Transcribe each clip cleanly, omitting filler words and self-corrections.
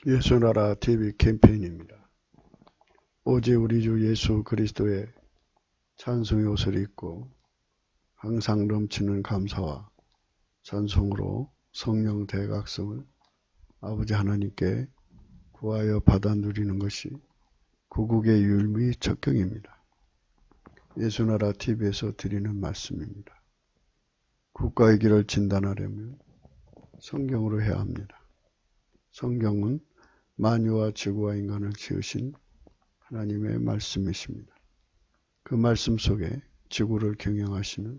예수나라 TV 캠페인입니다. 오직 우리 주 예수 그리스도의 찬송의 옷을 입고 항상 넘치는 감사와 찬송으로 성령 대각성을 아버지 하나님께 구하여 받아 누리는 것이 구국의 율무의 척경입니다. 예수나라 TV에서 드리는 말씀입니다. 국가의 길을 진단하려면 성경으로 해야 합니다. 성경은 만유와 지구와 인간을 지으신 하나님의 말씀이십니다. 그 말씀 속에 지구를 경영하시는,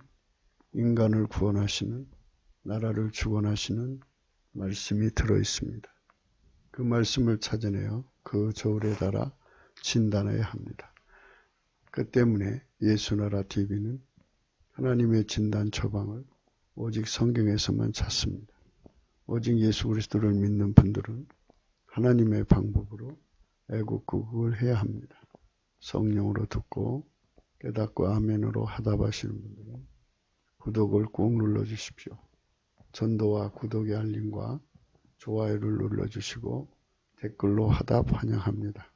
인간을 구원하시는, 나라를 주권하시는 말씀이 들어있습니다. 그 말씀을 찾아내어 그 저울에 달아 진단해야 합니다. 그 때문에 예수나라 TV는 하나님의 진단 처방을 오직 성경에서만 찾습니다. 오직 예수 그리스도를 믿는 분들은 하나님의 방법으로 애국구국을 해야 합니다. 성령으로 듣고 깨닫고 아멘으로 하답하시는 분들은 구독을 꾹 눌러주십시오. 전도와 구독의 알림과 좋아요를 눌러주시고 댓글로 하답 환영합니다.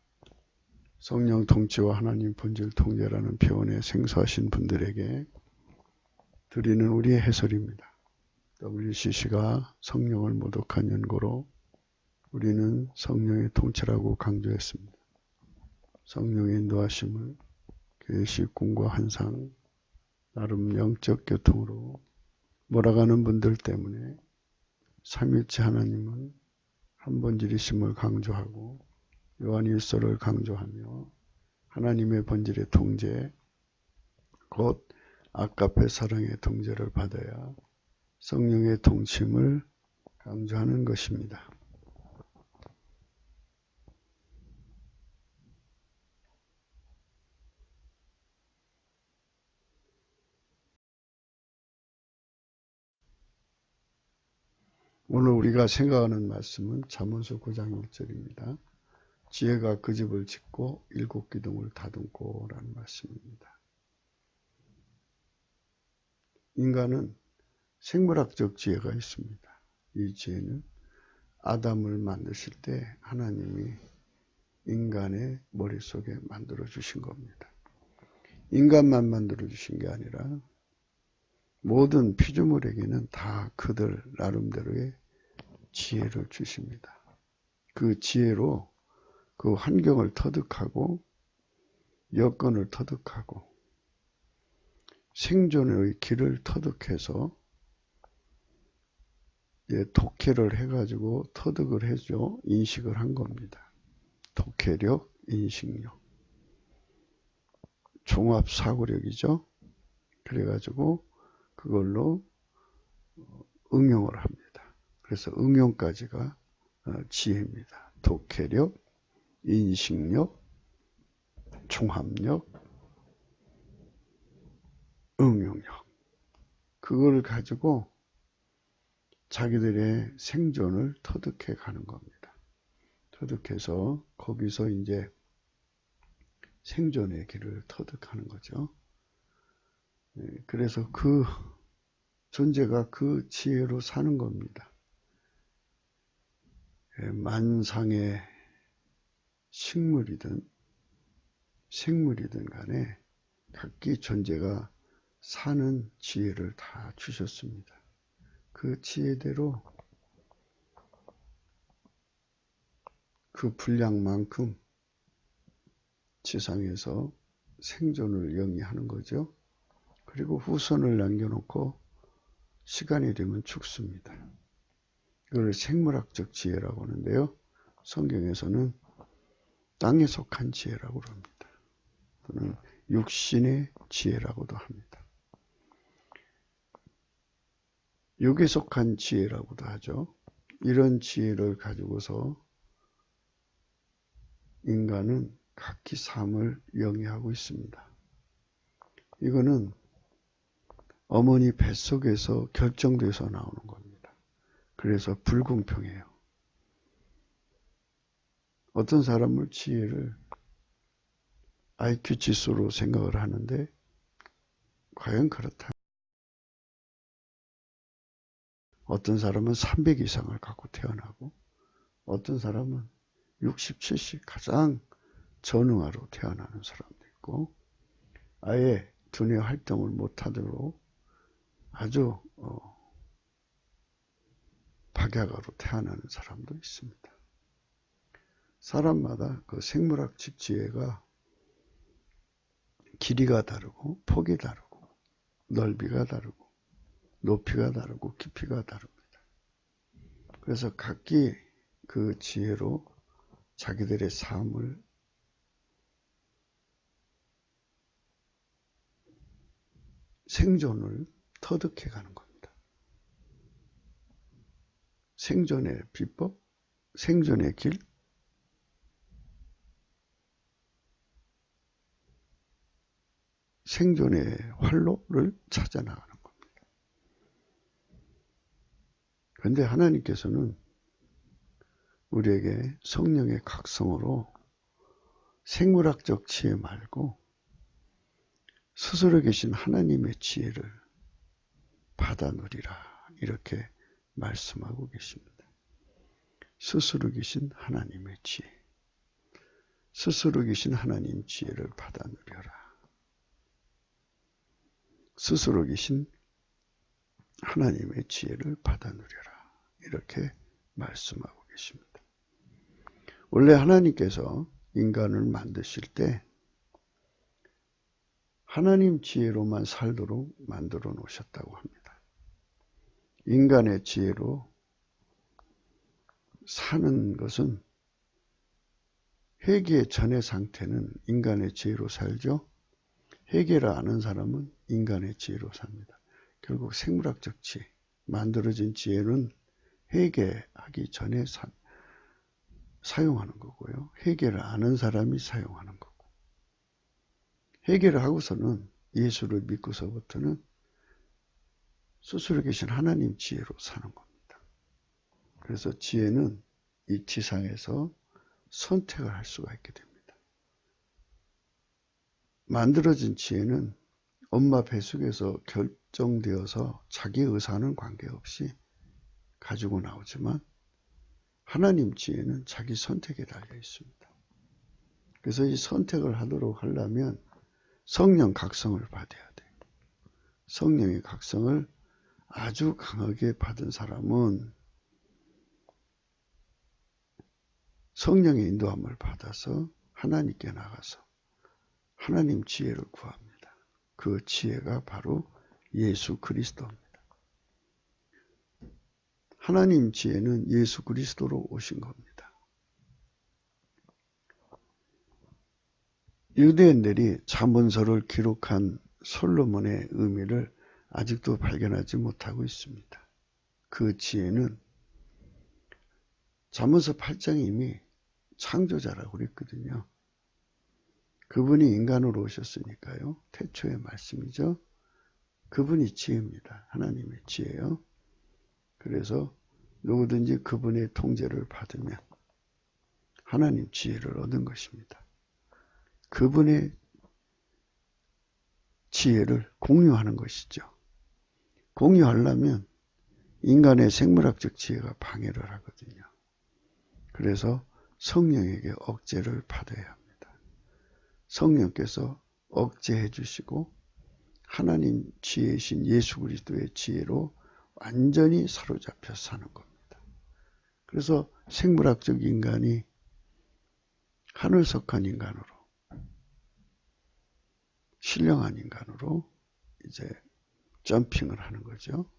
성령 통치와 하나님 본질 통제라는 표현에 생소하신 분들에게 드리는 우리의 해설입니다. WCC가 성령을 모독한 연고로 우리는 성령의 통치라고 강조했습니다. 성령의 인도하심을 계시, 꿈과 환상, 나름 영적 교통으로 몰아가는 분들 때문에 삼위일체 하나님은 한 본질이심을 강조하고 요한일서를 강조하며 하나님의 본질의 통제, 곧 아가페 사랑의 통제를 받아야 성령의 통침을 강조하는 것입니다. 오늘 우리가 생각하는 말씀은 잠언서 9장 1절입니다. 지혜가 그 집을 짓고 7 기둥을 다듬고 라는 말씀입니다. 인간은 생물학적 지혜가 있습니다. 이 지혜는 아담을 만드실 때 하나님이 인간의 머릿속에 만들어 주신 겁니다. 인간만 만들어 주신 게 아니라 모든 피조물에게는 다 그들 나름대로의 지혜를 주십니다. 그 지혜로 그 환경을 터득하고 여건을 터득하고 생존의 길을 터득해서 독해를 해가지고 터득을 해줘 인식을 한 겁니다. 독해력, 인식력, 종합사고력이죠. 그래가지고 그걸로 응용을 합니다. 그래서 응용까지가 지혜입니다. 독해력, 인식력, 종합력, 응용력. 그걸 가지고 자기들의 생존을 터득해 가는 겁니다. 터득해서 거기서 이제 생존의 길을 터득하는 거죠. 그래서 그 존재가 그 지혜로 사는 겁니다. 만상의 식물이든 생물이든 간에 각기 존재가 사는 지혜를 다 주셨습니다. 그 지혜대로 그 분량만큼 지상에서 생존을 영위하는 거죠. 그리고 후손을 남겨놓고 시간이 되면 죽습니다. 이걸 생물학적 지혜라고 하는데요. 성경에서는 땅에 속한 지혜라고 합니다. 또는 육신의 지혜라고도 합니다. 육에 속한 지혜라고도 하죠. 이런 지혜를 가지고서 인간은 각기 삶을 영위하고 있습니다. 이거는 어머니 뱃속에서 결정돼서 나오는 겁니다. 그래서 불공평해요. 어떤 사람은 지혜를 IQ 지수로 생각을 하는데 과연 그렇다. 어떤 사람은 300 이상을 갖고 태어나고 어떤 사람은 60, 70 가장 전응아로 태어나는 사람도 있고 아예 두뇌 활동을 못하도록 아주 박약아로 태어나는 사람도 있습니다. 사람마다 그 생물학적 지혜가 길이가 다르고 폭이 다르고 넓이가 다르고 높이가 다르고 깊이가 다릅니다. 그래서 각기 그 지혜로 자기들의 삶을 생존을 터득해 가는 겁니다. 생존의 비법, 생존의 길, 생존의 활로를 찾아 나가는 겁니다. 그런데 하나님께서는 우리에게 성령의 각성으로 생물학적 지혜 말고 스스로 계신 하나님의 지혜를 받아 누리라 이렇게 말씀하고 계십니다. 스스로 계신 하나님의 지혜, 스스로 계신 하나님 지혜를 받아 누려라. 스스로 계신 하나님의 지혜를 받아 누려라 이렇게 말씀하고 계십니다. 원래 하나님께서 인간을 만드실 때 하나님 지혜로만 살도록 만들어 놓으셨다고 합니다. 인간의 지혜로 사는 것은 회개 전의 상태는 인간의 지혜로 살죠. 회개를 아는 사람은 인간의 지혜로 삽니다. 결국 생물학적 지혜, 만들어진 지혜는 회개하기 전에 사용하는 거고요. 회개를 아는 사람이 사용하는 거고. 회개를 하고서는 예수를 믿고서부터는 스스로 계신 하나님 지혜로 사는 겁니다. 그래서 지혜는 이 지상에서 선택을 할 수가 있게 됩니다. 만들어진 지혜는 엄마 뱃속에서 결정되어서 자기 의사는 관계없이 가지고 나오지만 하나님 지혜는 자기 선택에 달려 있습니다. 그래서 이 선택을 하도록 하려면 성령 각성을 받아야 돼요. 성령의 각성을 아주 강하게 받은 사람은 성령의 인도함을 받아서 하나님께 나가서 하나님 지혜를 구합니다. 그 지혜가 바로 예수 그리스도입니다. 하나님 지혜는 예수 그리스도로 오신 겁니다. 유대인들이 잠언서를 기록한 솔로몬의 의미를 아직도 발견하지 못하고 있습니다. 그 지혜는 잠언서 8장에 이미 창조자라고 그랬거든요. 그분이 인간으로 오셨으니까요. 태초의 말씀이죠. 그분이 지혜입니다. 하나님의 지혜요. 그래서 누구든지 그분의 통제를 받으면 하나님 지혜를 얻은 것입니다. 그분의 지혜를 공유하는 것이죠. 공유하려면 인간의 생물학적 지혜가 방해를 하거든요. 그래서 성령에게 억제를 받아야 합니다. 성령께서 억제해 주시고 하나님 지혜이신 예수 그리스도의 지혜로 완전히 사로잡혀 사는 겁니다. 그래서 생물학적 인간이 하늘 속한 인간으로 신령한 인간으로 이제 점핑을 하는 거죠.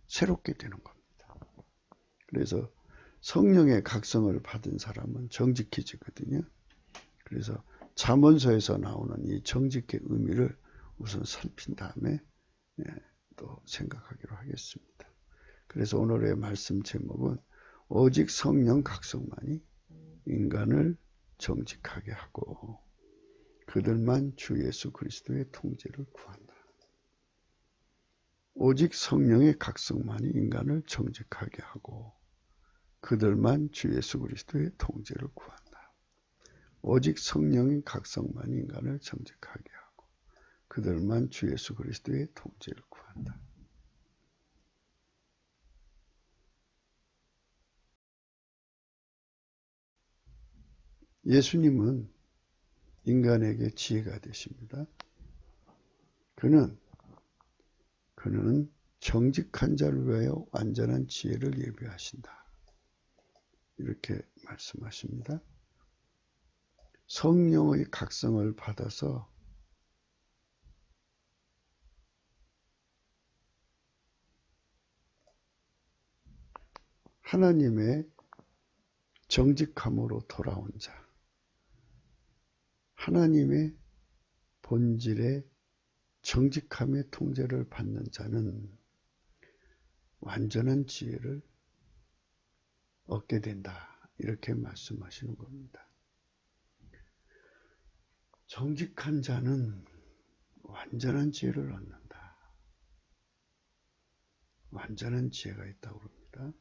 새롭게 되는 겁니다. 그래서 성령의 각성을 받은 사람은 정직해지거든요. 그래서 잠언서에서 나오는 이 정직의 의미를 우선 살핀 다음에 또 생각하기로 하겠습니다. 그래서 오늘의 말씀 제목은 오직 성령 각성만이 인간을 정직하게 하고 그들만 주 예수 그리스도의 통제를 구한다. 오직 성령의 각성만이 인간을 정직하게 하고 그들만 주 예수 그리스도의 통제를 구한다. 오직 성령의 각성만이 인간을 정직하게 하고 그들만 주 예수 그리스도의 통제를 구한다. 예수님은 인간에게 지혜가 되십니다. 그는 정직한 자를 위하여 완전한 지혜를 예비하신다. 이렇게 말씀하십니다. 성령의 각성을 받아서 하나님의 정직함으로 돌아온 자, 하나님의 본질의 정직함의 통제를 받는 자는 완전한 지혜를 얻게 된다. 이렇게 말씀하시는 겁니다. 정직한 자는 완전한 지혜를 얻는다. 완전한 지혜가 있다고 합니다.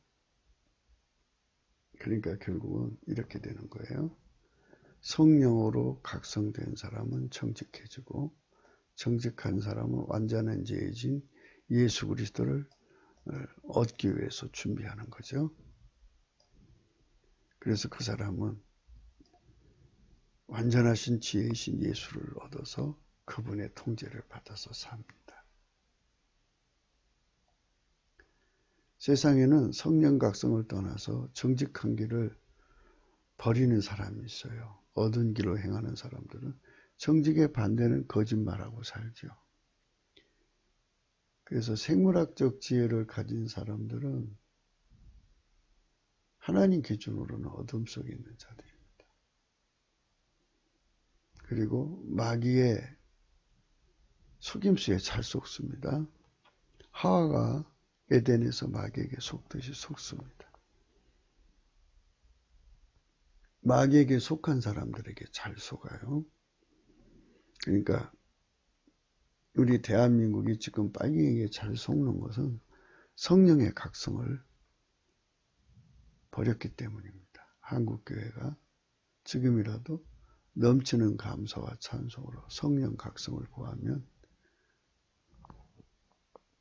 그러니까 결국은 이렇게 되는 거예요. 성령으로 각성된 사람은 정직해지고 정직한 사람은 완전한 지혜이신 예수 그리스도를 얻기 위해서 준비하는 거죠. 그래서 그 사람은 완전하신 지혜이신 예수를 얻어서 그분의 통제를 받아서 삽니다. 세상에는 성령 각성을 떠나서 정직한 길을 버리는 사람이 있어요. 얻은 길로 행하는 사람들은 정직의 반대는 거짓말하고 살죠. 그래서 생물학적 지혜를 가진 사람들은 하나님 기준으로는 어둠 속에 있는 자들입니다. 그리고 마귀의 속임수에 잘 속습니다. 하와가 에덴에서 마귀에게 속듯이 속습니다. 마귀에게 속한 사람들에게 잘 속아요. 그러니까 우리 대한민국이 지금 빨갱이에게 잘 속는 것은 성령의 각성을 버렸기 때문입니다. 한국교회가 지금이라도 넘치는 감사와 찬송으로 성령 각성을 구하면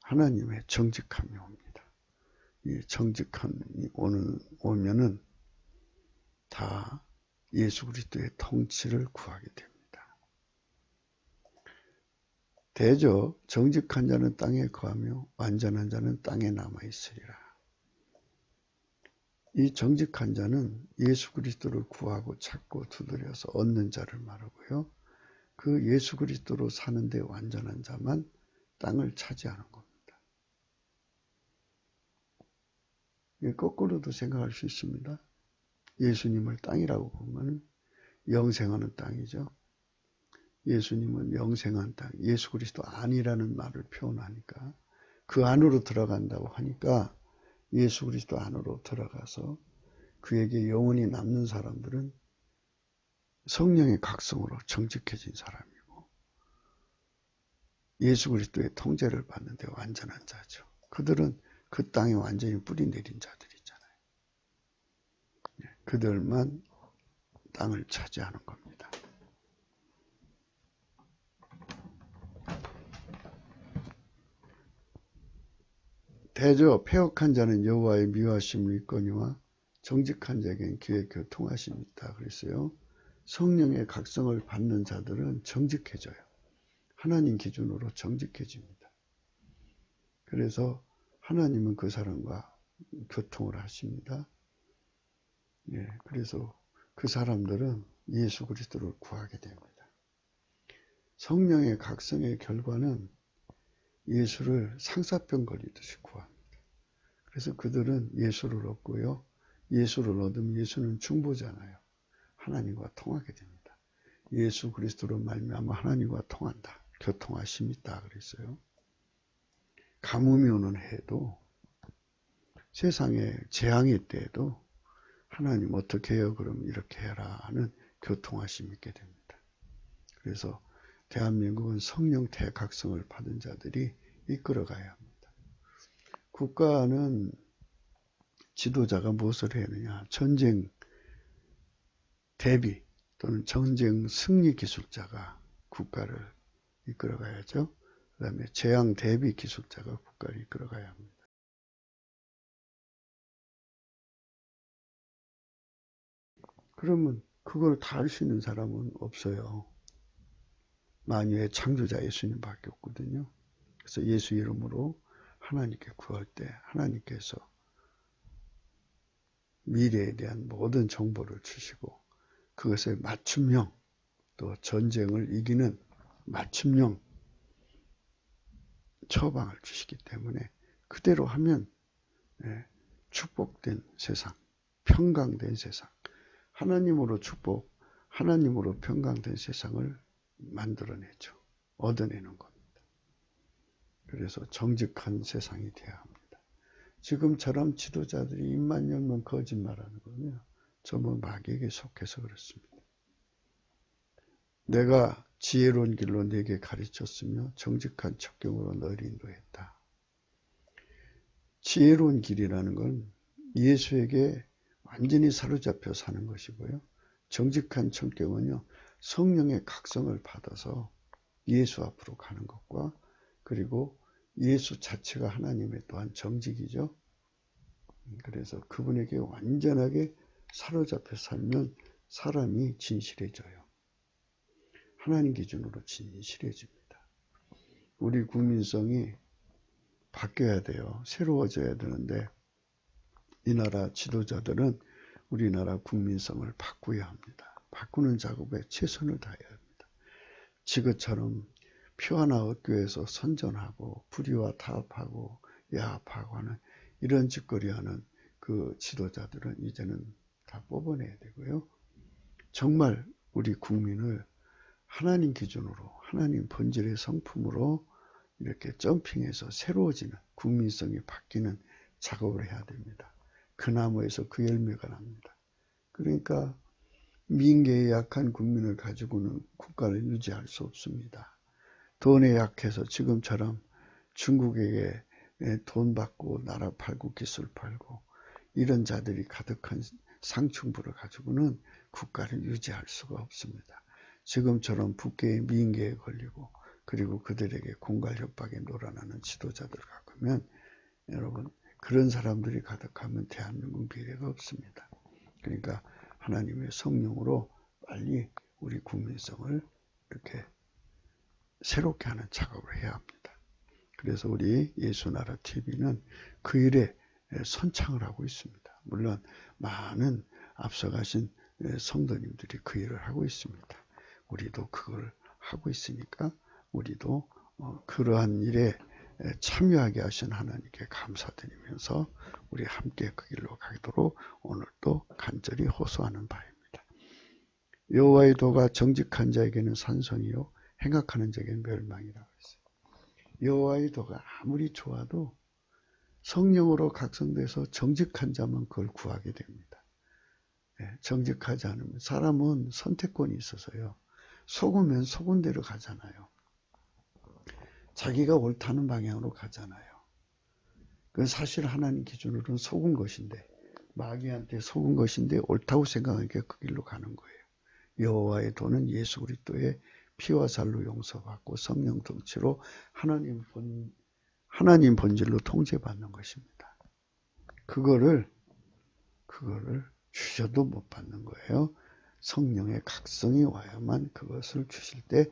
하나님의 정직함이 옵니다. 이 정직함이 오면은 다 예수 그리스도의 통치를 구하게 됩니다. 대저 정직한 자는 땅에 거하며 완전한 자는 땅에 남아 있으리라. 이 정직한 자는 예수 그리스도를 구하고 찾고 두드려서 얻는 자를 말하고요. 그 예수 그리스도로 사는데 완전한 자만 땅을 차지하는 겁니다. 거꾸로도 생각할 수 있습니다. 예수님을 땅이라고 보면 영생하는 땅이죠. 예수님은 영생한 땅, 예수 그리스도 안이라는 말을 표현하니까 그 안으로 들어간다고 하니까 예수 그리스도 안으로 들어가서 그에게 영원히 남는 사람들은 성령의 각성으로 정직해진 사람이고 예수 그리스도의 통제를 받는데 완전한 자죠. 그들은 그 땅에 완전히 뿌리 내린 자들이잖아요. 그들만 땅을 차지하는 겁니다. 대저 패역한 자는 여호와의 미워하심을 입거니와 정직한 자에게는 그의 교통하심이 있다 그랬어요. 성령의 각성을 받는 자들은 정직해져요. 하나님 기준으로 정직해집니다. 그래서 하나님은 그 사람과 교통을 하십니다. 그래서 그 사람들은 예수 그리스도를 구하게 됩니다. 성령의 각성의 결과는 예수를 상사병 걸리듯이 구합니다. 그래서 그들은 예수를 얻고요. 예수를 얻으면 예수는 중보잖아요. 하나님과 통하게 됩니다. 예수 그리스도로 말미암아 하나님과 통한다. 교통하심이 있다 그랬어요. 가뭄이 오는 해도 세상에 재앙의 때에도 하나님 어떻게 해요? 그럼 이렇게 해라 하는 교통하심이 있게 됩니다. 그래서 대한민국은 성령 대각성을 받은 자들이 이끌어가야 합니다. 국가는 지도자가 무엇을 해야 하느냐? 전쟁 대비 또는 전쟁 승리 기술자가 국가를 이끌어가야죠. 그 다음에 재앙 대비 기술자가 국가를 이끌어가야 합니다. 그러면 그걸 다 할 수 있는 사람은 없어요. 만유의 창조자 예수님밖에 없거든요. 그래서 예수 이름으로 하나님께 구할 때 하나님께서 미래에 대한 모든 정보를 주시고 그것의 맞춤형 또 전쟁을 이기는 맞춤형 처방을 주시기 때문에 그대로 하면 축복된 세상, 평강된 세상, 하나님으로 축복, 하나님으로 평강된 세상을 만들어내죠. 얻어내는 겁니다. 그래서 정직한 세상이 되어야 합니다. 지금처럼 지도자들이 입만 열면 거짓말하는 거면 전부 마귀에게 속해서 그렇습니다. 내가 지혜로운 길로 네게 가르쳤으며 정직한 척경으로 너를 인도했다. 지혜로운 길이라는 건 예수에게 완전히 사로잡혀 사는 것이고요. 정직한 척경은요. 성령의 각성을 받아서 예수 앞으로 가는 것과 그리고 예수 자체가 하나님의 또한 정직이죠. 그래서 그분에게 완전하게 사로잡혀 살면 사람이 진실해져요. 하나님 기준으로 진실해집니다. 우리 국민성이 바뀌어야 돼요. 새로워져야 되는데 이 나라 지도자들은 우리나라 국민성을 바꾸어야 합니다. 바꾸는 작업에 최선을 다해야 합니다. 지금처럼 표하나 얻교에서 선전하고 불의와 타협하고 야합하고 하는 이런 짓거리하는 그 지도자들은 이제는 다 뽑아내야 되고요. 정말 우리 국민을 하나님 기준으로 하나님 본질의 성품으로 이렇게 점핑해서 새로워지는 국민성이 바뀌는 작업을 해야 됩니다. 그 나무에서 그 열매가 납니다. 그러니까 민계에 약한 국민을 가지고는 국가를 유지할 수 없습니다. 돈에 약해서 지금처럼 중국에게 돈 받고 나라 팔고 기술 팔고 이런 자들이 가득한 상층부를 가지고는 국가를 유지할 수가 없습니다. 지금처럼 북계의 민계에 걸리고 그리고 그들에게 공갈 협박에 놀아나는 지도자들 같으면 여러분 그런 사람들이 가득하면 대한민국 미래가 없습니다. 그러니까 하나님의 성령으로 빨리 우리 국민성을 이렇게 새롭게 하는 작업을 해야 합니다. 그래서 우리 예수나라 TV는 그 일에 선창을 하고 있습니다. 물론 많은 앞서가신 성도님들이 그 일을 하고 있습니다. 우리도 그걸 하고 있으니까 우리도 그러한 일에 참여하게 하신 하나님께 감사드리면서 우리 함께 그 길로 가도록 오늘도 간절히 호소하는 바입니다. 여호와의 도가 정직한 자에게는 산성이요 행악하는 자에게는 멸망이라고 했어요. 여호와의 도가 아무리 좋아도 성령으로 각성돼서 정직한 자만 그걸 구하게 됩니다. 정직하지 않으면 사람은 선택권이 있어서요. 속으면 속은 대로 가잖아요. 자기가 옳다는 방향으로 가잖아요. 그건 사실 하나님 기준으로는 속은 것인데 마귀한테 속은 것인데 옳다고 생각하니까 그 길로 가는 거예요. 여호와의 도는 예수 그리스도의 피와 살로 용서받고 성령 통치로 하나님 본질로 통제받는 것입니다. 그거를 주셔도 못 받는 거예요. 성령의 각성이 와야만 그것을 주실 때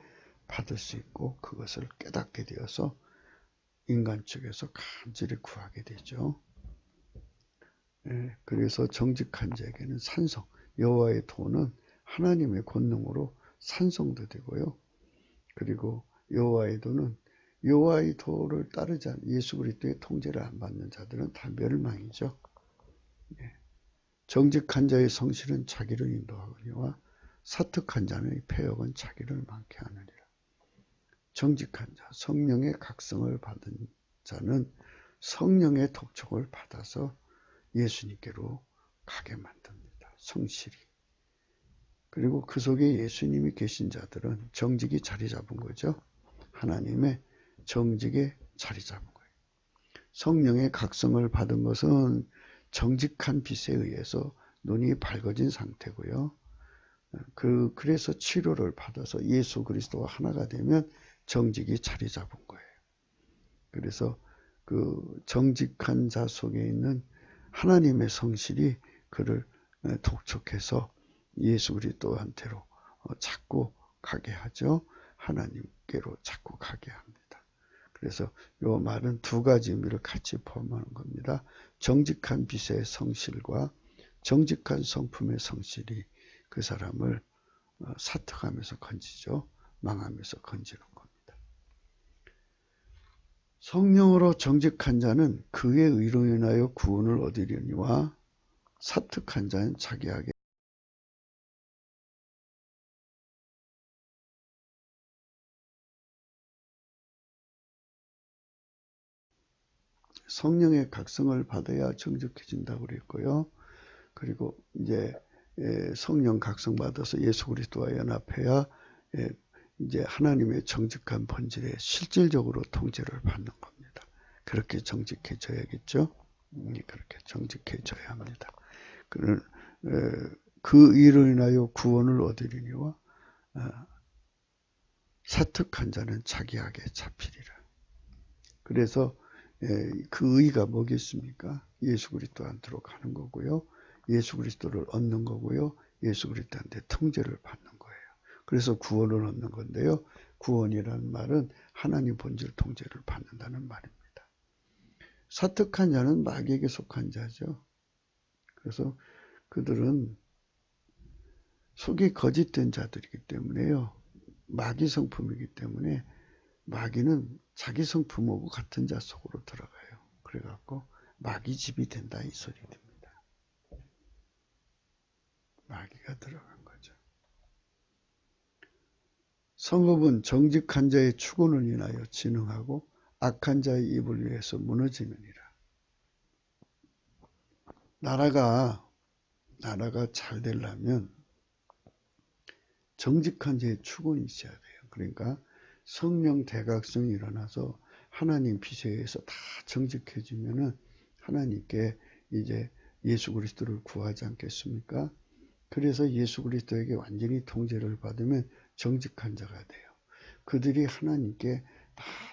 받을 수 있고 그것을 깨닫게 되어서 인간 측에서 간절히 구하게 되죠. 그래서 정직한 자에게는 산성, 여호와의 도는 하나님의 권능으로 산성도 되고요. 그리고 여호와의 도는 여호와의 도를 따르지 않은 예수 그리스도의 통제를 안 받는 자들은 다 멸망이죠. 정직한 자의 성실은 자기를 인도하거니와 사특한 자의 패역은 자기를 망케 하느니라. 정직한 자, 성령의 각성을 받은 자는 성령의 독촉을 받아서 예수님께로 가게 만듭니다. 성실히. 그리고 그 속에 예수님이 계신 자들은 정직이 자리 잡은 거죠. 하나님의 정직에 자리 잡은 거예요. 성령의 각성을 받은 것은 정직한 빛에 의해서 눈이 밝아진 상태고요. 그래서 치료를 받아서 예수 그리스도와 하나가 되면 정직이 자리 잡은 거예요. 그래서 그 정직한 자 속에 있는 하나님의 성실이 그를 독촉해서 예수 그리스도한테로 자꾸 가게 하죠. 하나님께로 자꾸 가게 합니다. 그래서 이 말은 두 가지 의미를 같이 포함하는 겁니다. 정직한 빛의 성실과 정직한 성품의 성실이 그 사람을 사특하면서 건지죠. 망하면서 건지는 겁니다. 성령으로 정직한 자는 그의 의로 인하여 구원을 얻으려니와 사특한 자는 자기에게 성령의 각성을 받아야 정직해진다고 그랬고요. 그리고 이제 성령 각성 받아서 예수 그리스도와 연합해야 이제 하나님의 정직한 본질에 실질적으로 통제를 받는 겁니다. 그렇게 정직해져야겠죠. 그렇게 정직해져야 합니다. 그 일로 인하여 구원을 얻으리니와 사특한 자는 자기 악에 잡히리라. 그래서 그 의가 뭐겠습니까? 예수 그리스도한테로 가는 거고요. 예수 그리스도를 얻는 거고요. 예수 그리스도한테 통제를 받는 거예요. 그래서 구원을 얻는 건데요. 구원이라는 말은 하나님 본질 통제를 받는다는 말입니다. 사특한 자는 마귀에게 속한 자죠. 그래서 그들은 속이 거짓된 자들이기 때문에요. 마귀 성품이기 때문에 마귀는 자기 성품하고 같은 자 속으로 들어가요. 그래갖고 마귀 집이 된다 이 소리 됩니다. 마귀가 들어간 거죠. 성읍은 정직한 자의 추구를 인하여 진흥하고 악한 자의 입을 위해서 무너지느니라. 나라가 잘 되려면 정직한 자의 추구는 있어야 돼요. 그러니까 성령 대각성이 일어나서 하나님 빛에 의해서 다 정직해지면은 하나님께 이제 예수 그리스도를 구하지 않겠습니까? 그래서 예수 그리스도에게 완전히 통제를 받으면 정직한 자가 돼요. 그들이 하나님께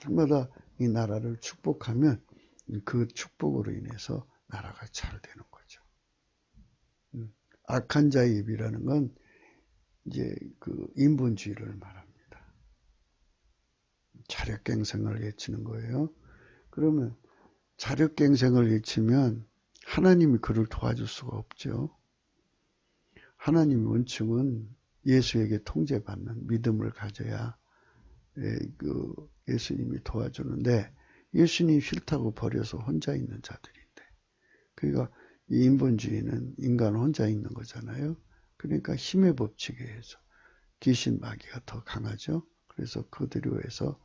날마다 이 나라를 축복하면 그 축복으로 인해서 나라가 잘 되는 거죠. 악한 자의 입이라는 건 이제 그 인본주의를 말합니다. 자력갱생을 외치는 거예요. 그러면 자력갱생을 외치면 하나님이 그를 도와줄 수가 없죠. 하나님의 원칙은 예수에게 통제받는 믿음을 가져야 예수님이 도와주는데 예수님이 싫다고 버려서 혼자 있는 자들인데 그러니까 이 인본주의는 인간 혼자 있는 거잖아요. 그러니까 힘의 법칙에 의해서 귀신 마귀가 더 강하죠. 그래서 그들로 해서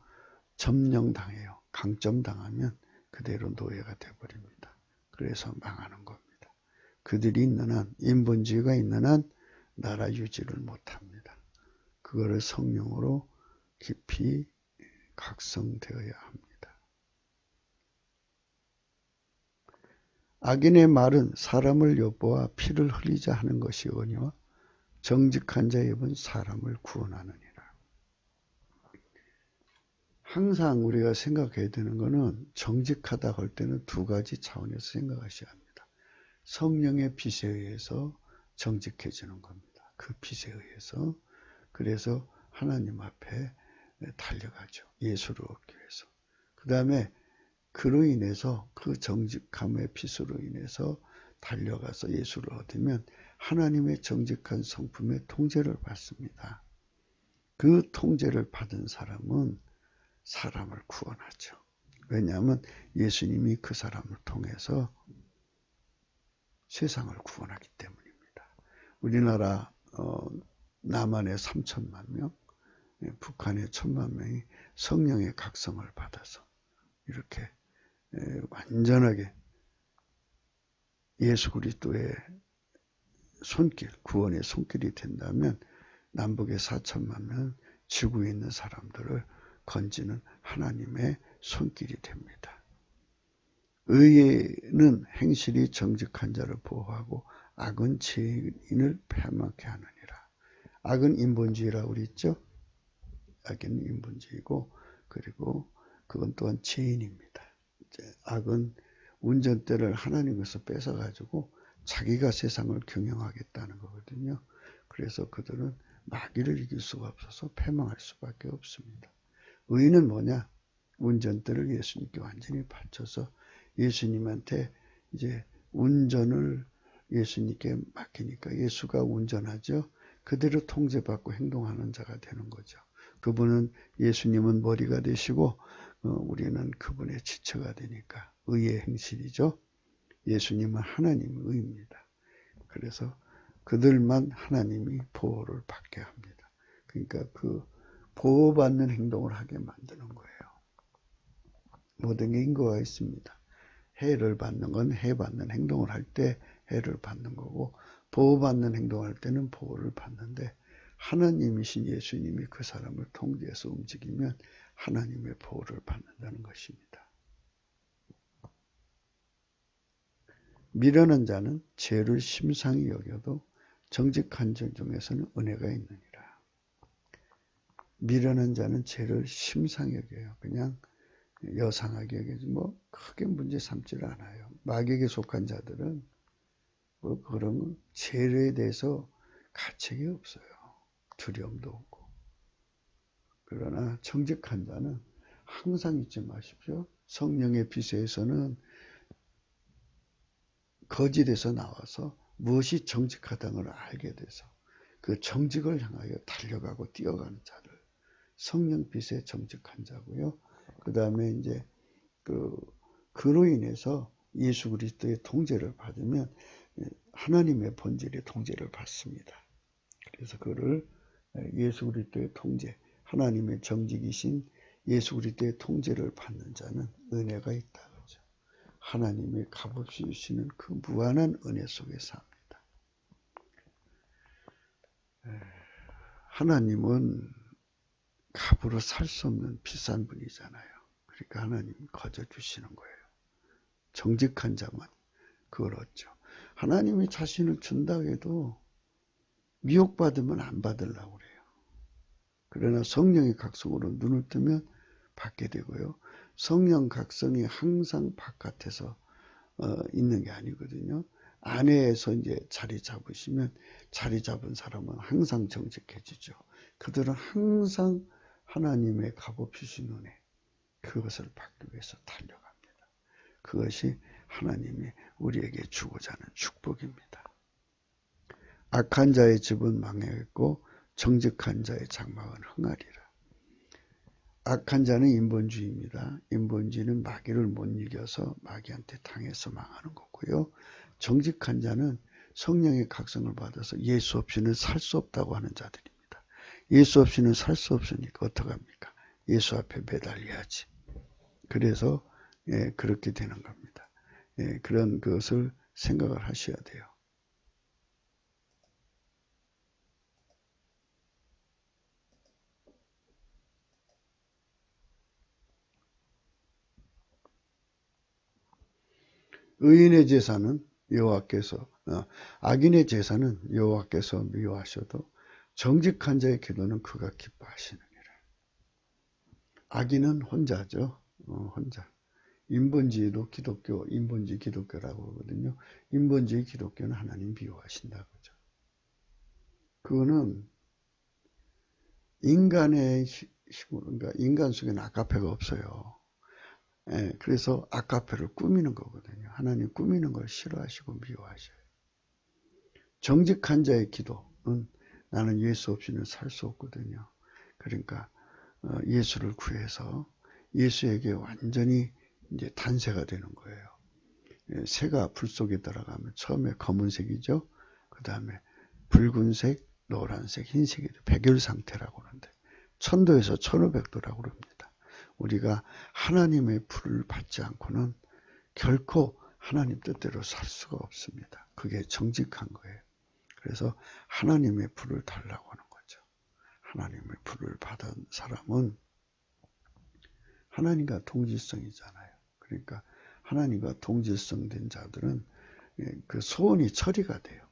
점령당해요. 강점당하면 그대로 노예가 돼버립니다. 그래서 망하는 겁니다. 그들이 있는 한, 인본주의가 있는 한 나라 유지를 못합니다. 그거를 성령으로 깊이 각성되어야 합니다. 악인의 말은 사람을 엿보아 피를 흘리자 하는 것이오니와 정직한 자의 입은 사람을 구원하느니라. 항상 우리가 생각해야 되는 것은 정직하다 할 때는 두 가지 차원에서 생각하셔야 합니다. 성령의 빛에 의해서 정직해지는 겁니다. 그 빛에 의해서. 그래서 하나님 앞에 달려가죠. 예수를 얻기 위해서. 그 다음에 그로 인해서 그 정직함의 빛으로 인해서 달려가서 예수를 얻으면 하나님의 정직한 성품의 통제를 받습니다. 그 통제를 받은 사람은 사람을 구원하죠. 왜냐하면 예수님이 그 사람을 통해서 세상을 구원하기 때문입니다. 우리나라 남한의 3천만 명, 북한의 1,000만 명이 성령의 각성을 받아서 이렇게 완전하게 예수 그리스도의 손길, 구원의 손길이 된다면 남북의 4천만 명, 지구에 있는 사람들을 건지는 하나님의 손길이 됩니다. 의는 행실이 정직한 자를 보호하고 악은 죄인을 패망케 하느니라. 악은 인본주의라고 그랬죠. 악은 인본주의고 그리고 그건 또한 죄인입니다. 악은 운전대를 하나님께서 뺏어가지고 자기가 세상을 경영하겠다는 거거든요. 그래서 그들은 마귀를 이길 수가 없어서 패망할 수밖에 없습니다. 의인은 뭐냐? 운전대를 예수님께 완전히 바쳐서 예수님한테 이제 운전을 예수님께 맡기니까 예수가 운전하죠. 그대로 통제받고 행동하는 자가 되는 거죠. 그분은 예수님은 머리가 되시고 우리는 그분의 지체가 되니까 의의 행실이죠. 예수님은 하나님의 의입니다. 그래서 그들만 하나님이 보호를 받게 합니다. 그러니까 그 보호받는 행동을 하게 만드는 거예요. 모든 게 인과가 있습니다. 해를 받는 건 해받는 행동을 할 때 해를 받는 거고 보호받는 행동을 할 때는 보호를 받는데 하나님이신 예수님이 그 사람을 통제해서 움직이면 하나님의 보호를 받는다는 것입니다. 미련한 자는 죄를 심상히 여겨도 정직한 자 중에서는 은혜가 있느니라. 미련한 자는 죄를 심상히 여겨요. 그냥 여상하게 여기지 뭐 크게 문제 삼지를 않아요. 마귀에게 속한 자들은 뭐 그런 죄에 대해서 가책이 없어요. 두려움도 없고. 그러나 정직한 자는 항상 잊지 마십시오. 성령의 빛에서는 거짓에서 나와서 무엇이 정직하다는 걸 알게 돼서 그 정직을 향하여 달려가고 뛰어가는 자를 성령빛의 정직한 자고요. 그 다음에 이제 그로 인해서 예수 그리스도의 통제를 받으면 하나님의 본질의 통제를 받습니다. 그래서 그를 예수 그리스도의 통제, 하나님의 정직이신 예수 그리스도의 통제를 받는 자는 은혜가 있다. 그렇죠? 하나님의 값없이 주시는 그 무한한 은혜 속에 삽니다. 하나님은 값으로 살 수 없는 비싼 분이잖아요. 그러니까 하나님이 거저 주시는 거예요. 정직한 자만 그걸 얻죠. 하나님이 자신을 준다고 해도 미혹받으면 안 받으려고 그래요. 그러나 성령의 각성으로 눈을 뜨면 받게 되고요. 성령 각성이 항상 바깥에서 있는 게 아니거든요. 안에서 이제 자리 잡으시면 자리 잡은 사람은 항상 정직해지죠. 그들은 항상 하나님의 값없으신 은혜 그것을 받기 위해서 달려갑니다. 그것이 하나님이 우리에게 주고자 하는 축복입니다. 악한 자의 집은 망하겠고 정직한 자의 장막은 흥하리라. 악한 자는 인본주의입니다. 인본주의는 마귀를 못 이겨서 마귀한테 당해서 망하는 거고요. 정직한 자는 성령의 각성을 받아서 예수 없이는 살 수 없다고 하는 자들입니다. 예수 없이는 살 수 없으니까 어떡합니까? 예수 앞에 매달려야지. 그래서 그렇게 되는 겁니다. 그런 것을 생각을 하셔야 돼요. 의인의 제사는 여호와께서 악인의 제사는 여호와께서 미워하셔도 정직한 자의 기도는 그가 기뻐하시느니라. 악인은 혼자죠. 혼자. 인본주의도 기독교, 인본주의 기독교라고 하거든요. 인본주의 기독교는 하나님 미워하신다고 그러죠. 그거는 인간의 힘으로, 그러니까 인간 속에는 아카페가 없어요. 그래서 아카페를 꾸미는 거거든요. 하나님 꾸미는 걸 싫어하시고 미워하셔요. 정직한 자의 기도는 나는 예수 없이는 살 수 없거든요. 그러니까 예수를 구해서 예수에게 완전히 이제 단새가 되는 거예요. 새가 불 속에 들어가면 처음에 검은색이죠. 그 다음에 붉은색, 노란색, 흰색이 백열 상태라고 하는데 천도에서 1500도라고 합니다. 우리가 하나님의 불을 받지 않고는 결코 하나님 뜻대로 살 수가 없습니다. 그게 정직한 거예요. 그래서 하나님의 불을 달라고 하는 거죠. 하나님의 불을 받은 사람은 하나님과 동질성이잖아요. 그러니까 하나님과 동질성 된 자들은 그 소원이 처리가 돼요.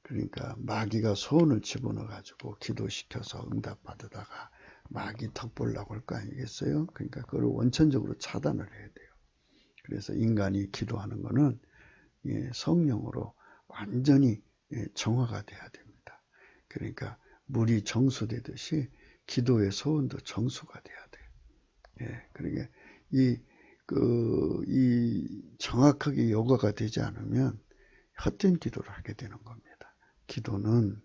그러니까 마귀가 소원을 집어넣어 가지고 기도시켜서 응답받으다가 마귀 턱 보려고 할 거 아니겠어요? 그러니까 그걸 원천적으로 차단을 해야 돼요. 그래서 인간이 기도하는 거는 성령으로 완전히 정화가 돼야 됩니다. 그러니까 물이 정수되듯이 기도의 소원도 정수가 돼야 돼요. 그러니까 이 정확하게 요가가 되지 않으면 헛된 기도를 하게 되는 겁니다. 기도는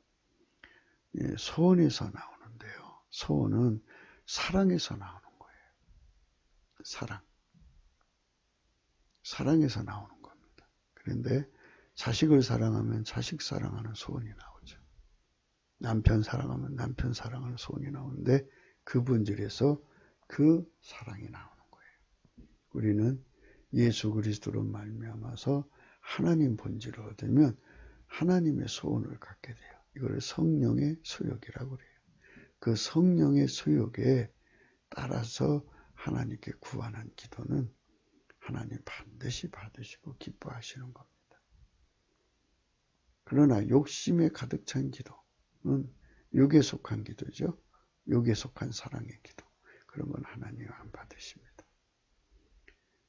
소원에서 나오는데요. 소원은 사랑에서 나오는 거예요. 사랑에서 나오는 겁니다. 그런데 자식을 사랑하면 자식 사랑하는 소원이 나오죠. 남편 사랑하면 남편 사랑하는 소원이 나오는데 그 본질에서 그 사랑이 나오는 거예요. 우리는 예수 그리스도로 말미암아서 하나님 본질을 얻으면 하나님의 소원을 갖게 돼요. 이걸 성령의 소욕이라고 그래요. 그 성령의 소욕에 따라서 하나님께 구하는 기도는 하나님 반드시 받으시고 기뻐하시는 겁니다. 그러나 욕심에 가득 찬 기도는 욕에 속한 기도죠. 욕에 속한 사랑의 기도. 그런 건 하나님 안 받으십니다.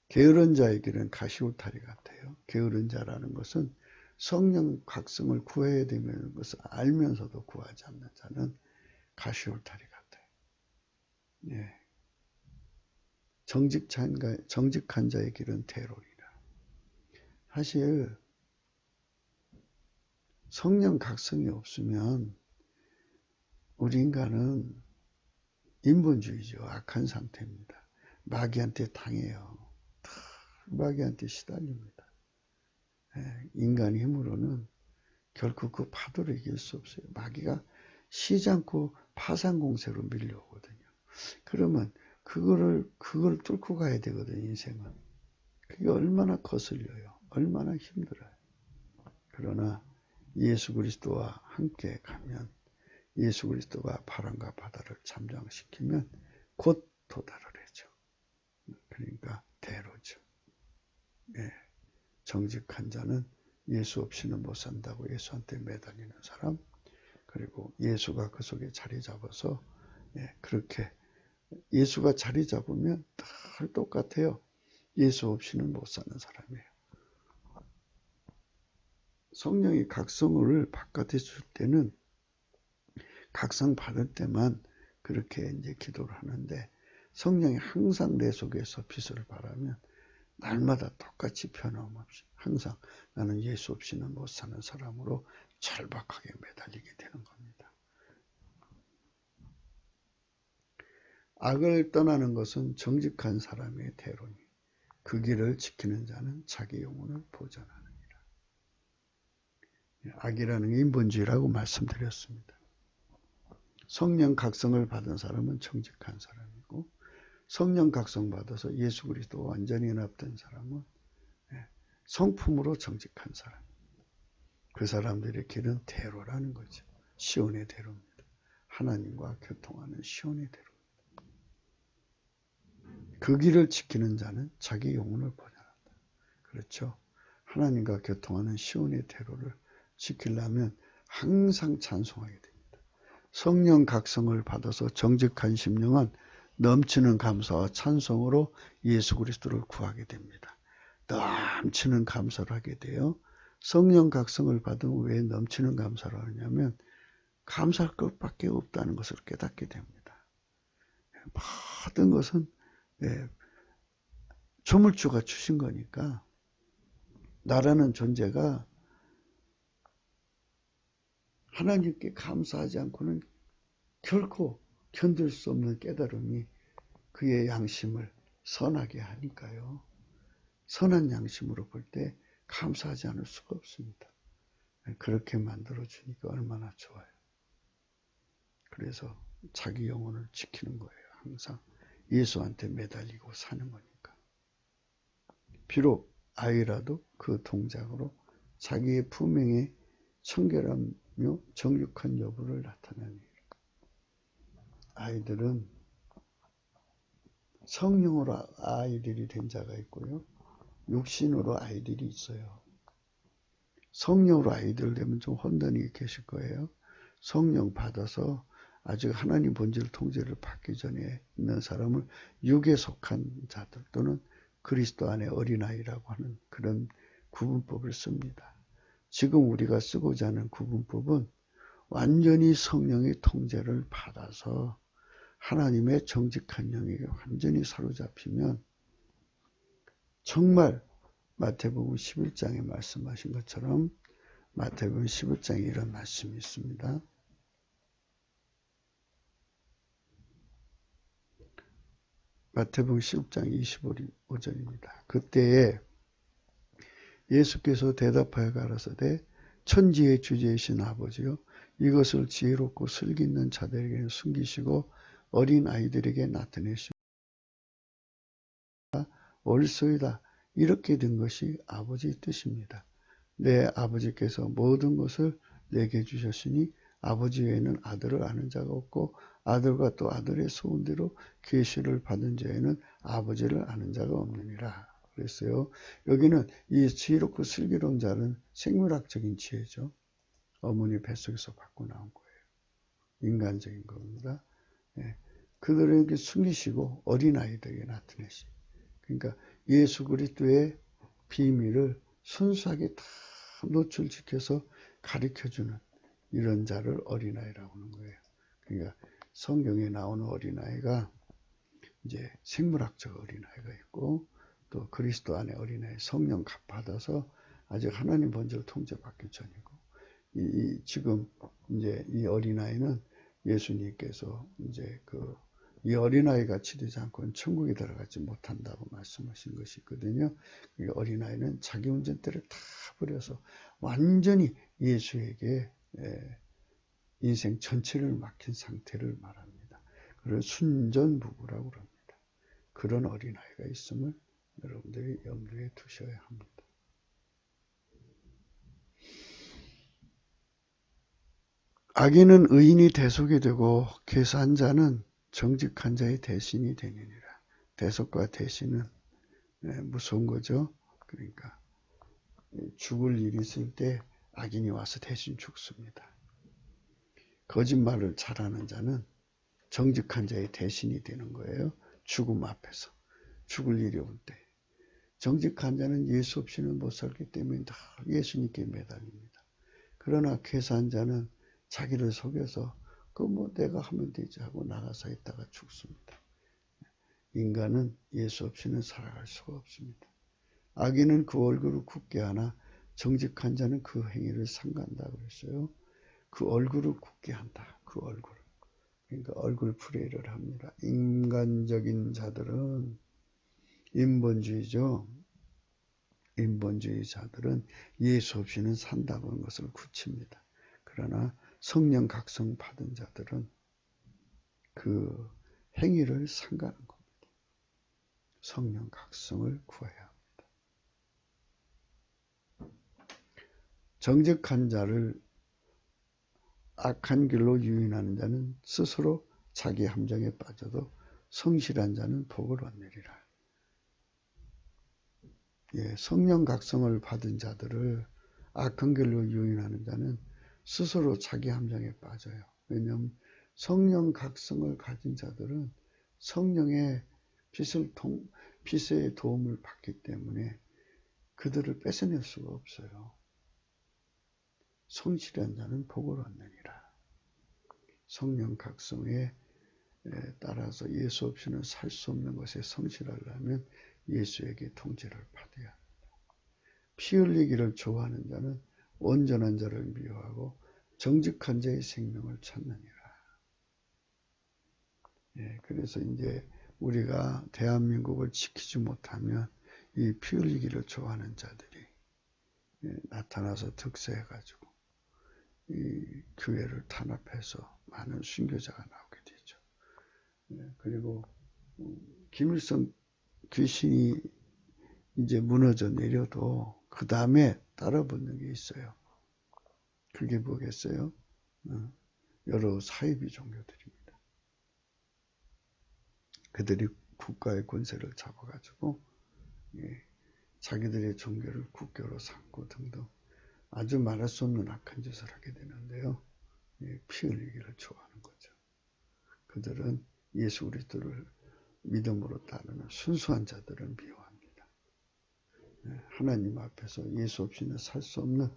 게으른 자의 길은 가시울타리 같아요. 게으른 자라는 것은 성령 각성을 구해야 되는 것을 알면서도 구하지 않는 자는 가시울타리 같아요. 정직한 자의 길은 대로리라. 사실 성령 각성이 없으면 우리 인간은 인본주의죠. 악한 상태입니다. 마귀한테 당해요. 마귀한테 시달립니다. 인간 힘으로는 결코 그 파도를 이길 수 없어요. 마귀가 쉬지 않고 파상공세로 밀려오거든요. 그러면 그걸 뚫고 가야 되거든요, 인생은. 그게 얼마나 거슬려요. 얼마나 힘들어요. 그러나 예수 그리스도와 함께 가면 예수 그리스도가 바람과 바다를 잠잠시키면 곧 도달을 해죠. 그러니까 대로죠. 정직한 자는 예수 없이는 못 산다고 예수한테 매달리는 사람, 그리고 예수가 그 속에 자리 잡아서 그렇게 예수가 자리 잡으면 늘 똑같아요. 예수 없이는 못 사는 사람이에요. 성령이 각성을 바깥에 줄 때는 각성 받을 때만 그렇게 이제 기도를 하는데 성령이 항상 내 속에서 빛을 발하면 날마다 똑같이 변함없이 항상 나는 예수 없이는 못 사는 사람으로 절박하게 매달리게 되는 겁니다. 악을 떠나는 것은 정직한 사람의 대로니 그 길을 지키는 자는 자기 영혼을 보전하느니라. 악이라는 게 인본주의라고 말씀드렸습니다. 성령 각성을 받은 사람은 정직한 사람이고 성령 각성 받아서 예수 그리스도와 완전히 연합된 사람은 성품으로 정직한 사람. 그 사람들의 길은 대로라는 거죠. 시온의 대로입니다. 하나님과 교통하는 시온의 대로입니다. 그 길을 지키는 자는 자기 영혼을 보존한다. 그렇죠. 하나님과 교통하는 시온의 대로를 지키려면 항상 찬송하게 됩니다. 성령 각성을 받아서 정직한 심령은 넘치는 감사와 찬송으로 예수 그리스도를 구하게 됩니다. 넘치는 감사를 하게 돼요. 성령 각성을 받으면 왜 넘치는 감사를 하냐면 감사할 것밖에 없다는 것을 깨닫게 됩니다. 모든 것은 조물주가 주신 거니까 나라는 존재가 하나님께 감사하지 않고는 결코 견딜 수 없는 깨달음이 그의 양심을 선하게 하니까요. 선한 양심으로 볼 때 감사하지 않을 수가 없습니다. 그렇게 만들어주니까 얼마나 좋아요. 그래서 자기 영혼을 지키는 거예요. 항상 예수한테 매달리고 사는 거니까. 비록 아이라도 그 동작으로 자기의 품행의 청결하며 정직한 여부를 나타내는 아이들은 성령으로 아이들이 된 자가 있고요. 육신으로 아이들이 있어요. 성령으로 아이들 되면 좀 혼돈이 계실 거예요. 성령 받아서 아직 하나님 본질 통제를 받기 전에 있는 사람을 육에 속한 자들 또는 그리스도 안에 어린아이라고 하는 그런 구분법을 씁니다. 지금 우리가 쓰고자 하는 구분법은 완전히 성령의 통제를 받아서 하나님의 정직한 영역에 완전히 사로잡히면 정말 마태복음 11장에 말씀하신 것처럼 마태복음 11장에 이런 말씀이 있습니다. 마태복음 10장 25절입니다. 그때에 예수께서 대답하여 가라사대 천지의 주제이신 아버지여 이것을 지혜롭고 슬기 있는 자들에게 숨기시고 어린 아이들에게 나타내시고 옳소이다. 이렇게 된 것이 아버지의 뜻입니다. 내 아버지께서 모든 것을 내게 주셨으니 아버지 외에는 아들을 아는 자가 없고 아들과 또 아들의 소원대로 계시를 받은 자에는 아버지를 아는 자가 없느니라. 그랬어요. 여기는 이 지혜롭고 슬기로운 자는 생물학적인 지혜죠. 어머니 뱃속에서 받고 나온 거예요. 인간적인 겁니다. 예. 그들에게 숨기시고 어린아이들에게 나타내시. 그러니까 예수 그리스도의 비밀을 순수하게 다 노출시켜서 가르쳐주는 이런 자를 어린아이라고 하는 거예요. 그러니까 성경에 나오는 어린아이가 이제 생물학적 어린아이가 있고 또 그리스도 안에 어린아이 성령 받아서 아직 하나님 번제를 통제받기 전이고 지금 이제 이 어린아이는 예수님께서 이제 이 어린아이 같이 되지 않고는 천국에 들어가지 못한다고 말씀하신 것이 있거든요. 어린아이는 자기 운전대를 다 버려서 완전히 예수에게 인생 전체를 맡긴 상태를 말합니다. 그걸 순전부부라고 합니다. 그런 어린아이가 있음을 여러분들이 염두에 두셔야 합니다. 악인은 의인이 대속이 되고 계산 자는 정직한 자의 대신이 되느니라. 대속과 대신은 무서운 거죠. 그러니까 죽을 일이 있을 때 악인이 와서 대신 죽습니다. 거짓말을 잘하는 자는 정직한 자의 대신이 되는 거예요. 죽음 앞에서. 죽을 일이 올 때. 정직한 자는 예수 없이는 못 살기 때문에 다 예수님께 매달립니다. 그러나 괴사한 자는 자기를 속여서 내가 하면 되지 하고 나가서 있다가 죽습니다. 인간은 예수 없이는 살아갈 수가 없습니다. 악인은 그 얼굴을 굳게 하나 정직한 자는 그 행위를 삼간다 그랬어요. 그 얼굴을 굳게 한다. 그 얼굴. 그러니까 얼굴 플레이를 합니다. 인간적인 자들은 인본주의죠. 인본주의자들은 예수 없이는 산다는 것을 굳힙니다. 그러나 성령 각성 받은 자들은 그 행위를 삼가는 겁니다. 성령 각성을 구해야 합니다. 정직한 자를 악한 길로 유인하는 자는 스스로 자기 함정에 빠져도 성실한 자는 복을 얻으리라. 성령 각성을 받은 자들을 악한 길로 유인하는 자는 스스로 자기 함정에 빠져요. 왜냐하면 성령 각성을 가진 자들은 성령의 빛의 도움을 받기 때문에 그들을 뺏어낼 수가 없어요. 성실한 자는 복을 얻느니라. 성령 각성에 따라서 예수 없이는 살 수 없는 것에 성실하려면 예수에게 통제를 받아야 합니다. 피 흘리기를 좋아하는 자는 온전한 자를 미워하고 정직한 자의 생명을 찾느니라. 그래서 이제 우리가 대한민국을 지키지 못하면 이 피 흘리기를 좋아하는 자들이 나타나서 득세해가지고 이 교회를 탄압해서 많은 순교자가 나오게 되죠. 그리고 김일성 귀신이 이제 무너져 내려도 그 다음에 따라붙는 게 있어요. 그게 뭐겠어요? 여러 사이비 종교들입니다. 그들이 국가의 권세를 잡아가지고 자기들의 종교를 국교로 삼고 등등 아주 말할 수 없는 악한 짓을 하게 되는데요. 피 흘리기를 좋아하는 거죠. 그들은 예수 그리스도를 믿음으로 따르는 순수한 자들은 미워합니다. 하나님 앞에서 예수 없이는 살 수 없는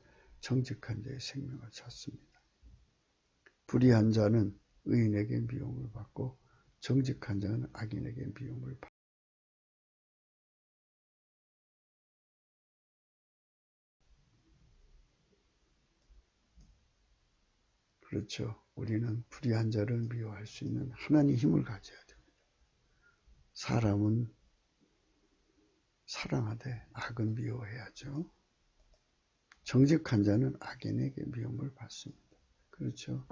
정직한 자의 생명을 찾습니다. 불의한 자는 의인에게 미움을 받고 정직한 자는 악인에게 미움을 받습니다. 그렇죠. 우리는 불의한 자를 미워할 수 있는 하나님의 힘을 가져야 됩니다. 사람은 사랑하되 악은 미워해야죠. 정직한 자는 악인에게 미움을 받습니다. 그렇죠.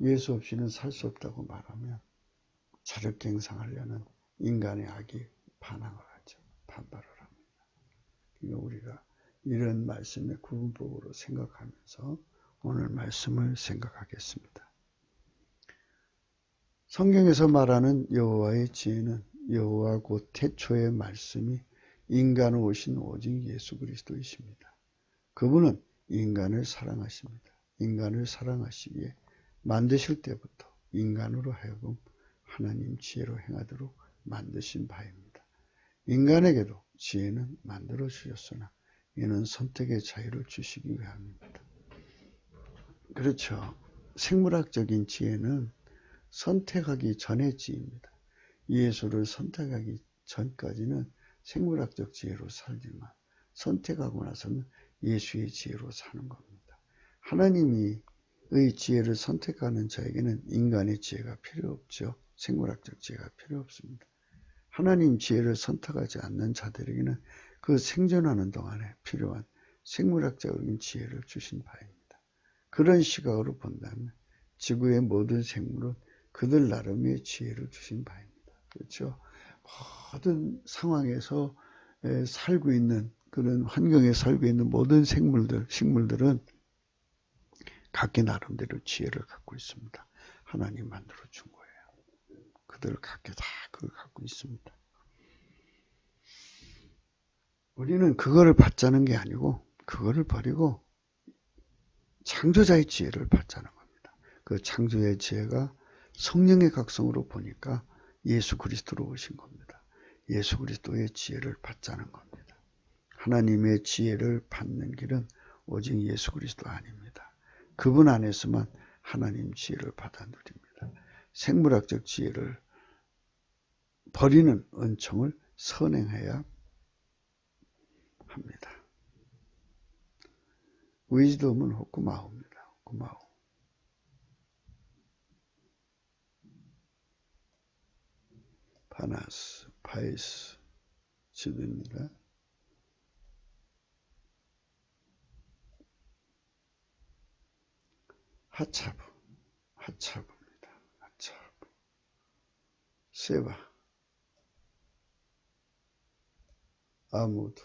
예수 없이는 살 수 없다고 말하면 저렇게 행상하려는 인간의 악이 반항을 하죠. 반발을 합니다. 그러니까 우리가 이런 말씀의 구분법으로 생각하면서 오늘 말씀을 생각하겠습니다. 성경에서 말하는 여호와의 지혜는 여호와 곧 태초의 말씀이 인간으로 오신 오직 예수 그리스도이십니다. 그분은 인간을 사랑하십니다. 인간을 사랑하시기에 만드실 때부터 인간으로 하여금 하나님 지혜로 행하도록 만드신 바입니다. 인간에게도 지혜는 만들어 주셨으나 이는 선택의 자유를 주시기 위함입니다. 그렇죠. 생물학적인 지혜는 선택하기 전의 지혜입니다. 예수를 선택하기 전까지는 생물학적 지혜로 살지만 선택하고 나서는 예수의 지혜로 사는 겁니다. 하나님의 지혜를 선택하는 자에게는 인간의 지혜가 필요 없죠. 생물학적 지혜가 필요 없습니다. 하나님 지혜를 선택하지 않는 자들에게는 그 생존하는 동안에 필요한 생물학적인 지혜를 주신 바입니다. 그런 시각으로 본다면 지구의 모든 생물은 그들 나름의 지혜를 주신 바입니다. 그렇죠? 모든 상황에서 살고 있는 그런 환경에 살고 있는 모든 식물들은 각기 나름대로 지혜를 갖고 있습니다. 하나님 만들어 준 거예요. 그들 각기 다 그걸 갖고 있습니다. 우리는 그거를 받자는 게 아니고 그거를 버리고 창조자의 지혜를 받자는 겁니다. 그 창조의 지혜가 성령의 각성으로 보니까 예수 그리스도로 오신 겁니다. 예수 그리스도의 지혜를 받자는 겁니다. 하나님의 지혜를 받는 길은 오직 예수 그리스도 아닙니다. 그분 안에서만 하나님 지혜를 받아 누립니다. 생물학적 지혜를 버리는 은총을 선행해야 합니다. 위즈덤은 호쿠마우입니다. 호쿠마우. 파나스, 파이스, 지도입니다. 하차부입니다. 하차부. 세바, 아무드.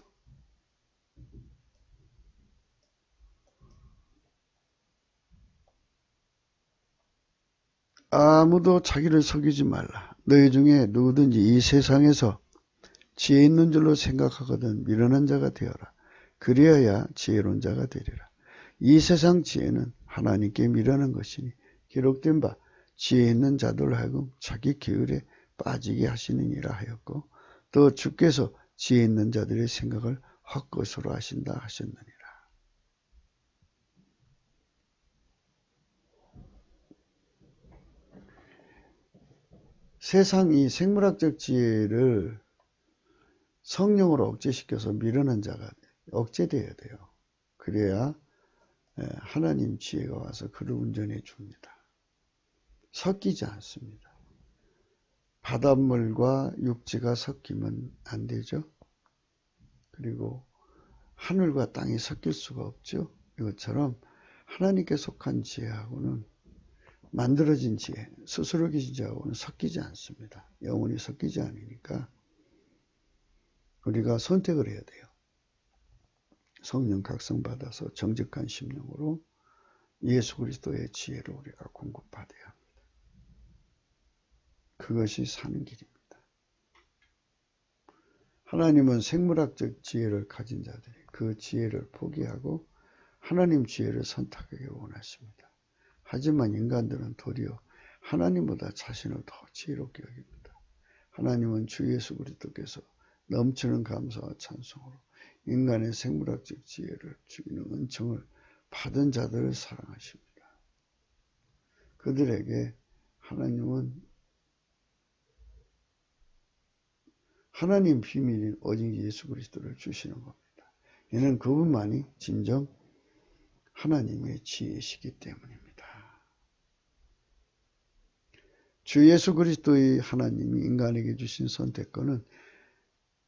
아무도 자기를 속이지 말라. 너희 중에 누구든지 이 세상에서 지혜 있는 줄로 생각하거든 미련한 자가 되어라. 그리하여 지혜로운 자가 되리라. 이 세상 지혜는 하나님께 미련한 것이니 기록된 바 지혜 있는 자들 하여금 자기 계율에 빠지게 하시느니라 하였고 또 주께서 지혜 있는 자들의 생각을 헛것으로 하신다 하셨느니라. 세상이 생물학적 지혜를 성령으로 억제시켜서 미련한 자가 억제되어야 돼요. 그래야 하나님 지혜가 와서 그를 운전해 줍니다. 섞이지 않습니다. 바닷물과 육지가 섞이면 안 되죠. 그리고 하늘과 땅이 섞일 수가 없죠. 이것처럼 하나님께 속한 지혜하고는 만들어진 지혜, 스스로 계신 자하고는 섞이지 않습니다. 영혼이 섞이지 않으니까 우리가 선택을 해야 돼요. 성령 각성받아서 정직한 심령으로 예수 그리스도의 지혜를 우리가 공급받아야 합니다. 그것이 사는 길입니다. 하나님은 생물학적 지혜를 가진 자들이 그 지혜를 포기하고 하나님 지혜를 선택하기 원하십니다. 하지만 인간들은 도리어 하나님보다 자신을 더 지혜롭게 여깁니다. 하나님은 주 예수 그리스도께서 넘치는 감사와 찬송으로 인간의 생물학적 지혜를 주기는 은총을 받은 자들을 사랑하십니다. 그들에게 하나님은 하나님 비밀인 오직 예수 그리스도를 주시는 겁니다. 이는 그분만이 진정 하나님의 지혜시기 때문입니다. 주 예수 그리스도의 하나님이 인간에게 주신 선택권은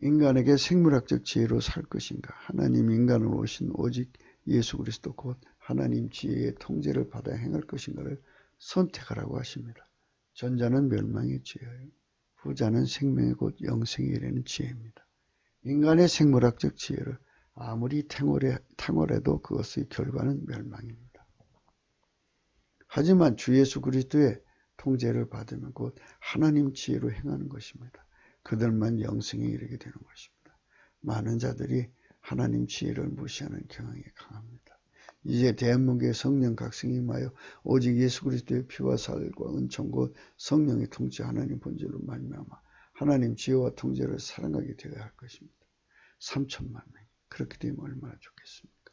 인간에게 생물학적 지혜로 살 것인가, 하나님 인간으로 오신 오직 예수 그리스도 곧 하나님 지혜의 통제를 받아 행할 것인가를 선택하라고 하십니다. 전자는 멸망의 지혜요, 후자는 생명의 곧 영생에 이르는 지혜입니다. 인간의 생물학적 지혜를 아무리 탕월해도 그것의 결과는 멸망입니다. 하지만 주 예수 그리스도의 통제를 받으면 곧 하나님 지혜로 행하는 것입니다. 그들만 영생에 이르게 되는 것입니다. 많은 자들이 하나님 지혜를 무시하는 경향이 강합니다. 이제 대한민국의 성령 각성이 임하여 오직 예수 그리스도의 피와 살과 은총 곧 성령의 통치 하나님 본질로 말미암아 하나님 지혜와 통제를 사랑하게 되어야 할 것입니다. 3천만 명 그렇게 되면 얼마나 좋겠습니까?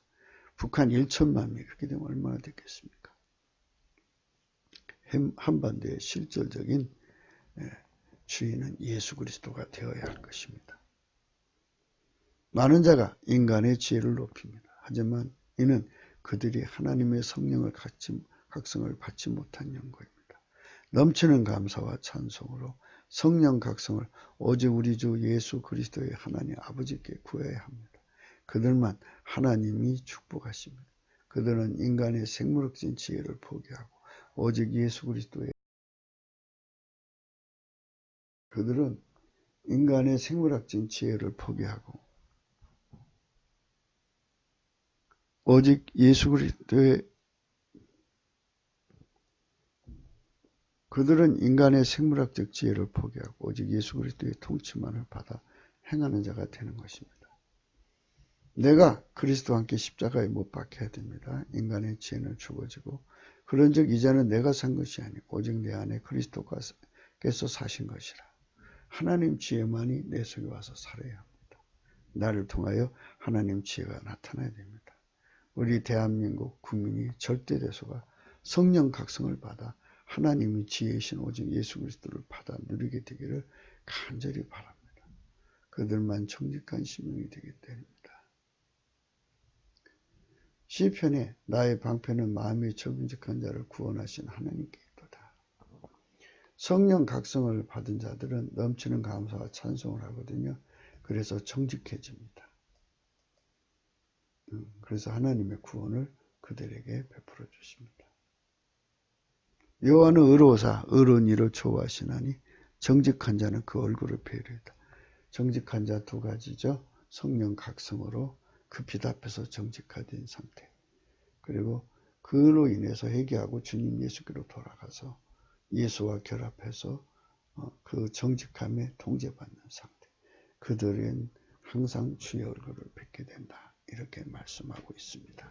북한 1천만 명이 그렇게 되면 얼마나 됐겠습니까? 한반도의 실질적인 주인은 예수 그리스도가 되어야 할 것입니다. 많은 자가 인간의 지혜를 높입니다. 하지만 이는 그들이 하나님의 성령을 각성을 받지 못한 연고입니다. 넘치는 감사와 찬송으로 성령 각성을 오직 우리 주 예수 그리스도의 하나님 아버지께 구해야 합니다. 그들만 하나님이 축복하십니다. 그들은 인간의 생물학적인 지혜를 포기하고 오직 예수 그리스도의 그들은 인간의 생물학적인 지혜를 포기하고 오직 예수 그리스도의 그들은 인간의 생물학적 지혜를 포기하고 오직 예수 그리스도의 통치만을 받아 행하는 자가 되는 것입니다. 내가 그리스도와 함께 십자가에 못 박혀야 됩니다. 인간의 지혜는 죽어지고 그런즉 이제는 내가 산 것이 아니고 오직 내 안에 그리스도께서 사신 것이라. 하나님 지혜만이 내 속에 와서 살아야 합니다. 나를 통하여 하나님 지혜가 나타나야 됩니다. 우리 대한민국 국민이 절대 대수가 성령 각성을 받아 하나님이 지혜이신 오직 예수 그리스도를 받아 누리게 되기를 간절히 바랍니다. 그들만 정직한 시민이 되기 때문입니다. 시편에 나의 방패는 마음이 정직한 자를 구원하신 하나님께 있도다. 성령 각성을 받은 자들은 넘치는 감사와 찬송을 하거든요. 그래서 정직해집니다. 그래서 하나님의 구원을 그들에게 베풀어 주십니다. 여호와는 의로우사 의로운 일을 좋아하시나니 정직한 자는 그 얼굴을 배려하다. 정직한 자 두 가지죠. 성령 각성으로 그 빛 앞에서 정직화된 상태. 그리고 그로 인해서 회개하고 주님 예수께로 돌아가서 예수와 결합해서 그 정직함에 통제받는 상태. 그들은 항상 주의 얼굴을 뵙게 된다. 이렇게 말씀하고 있습니다.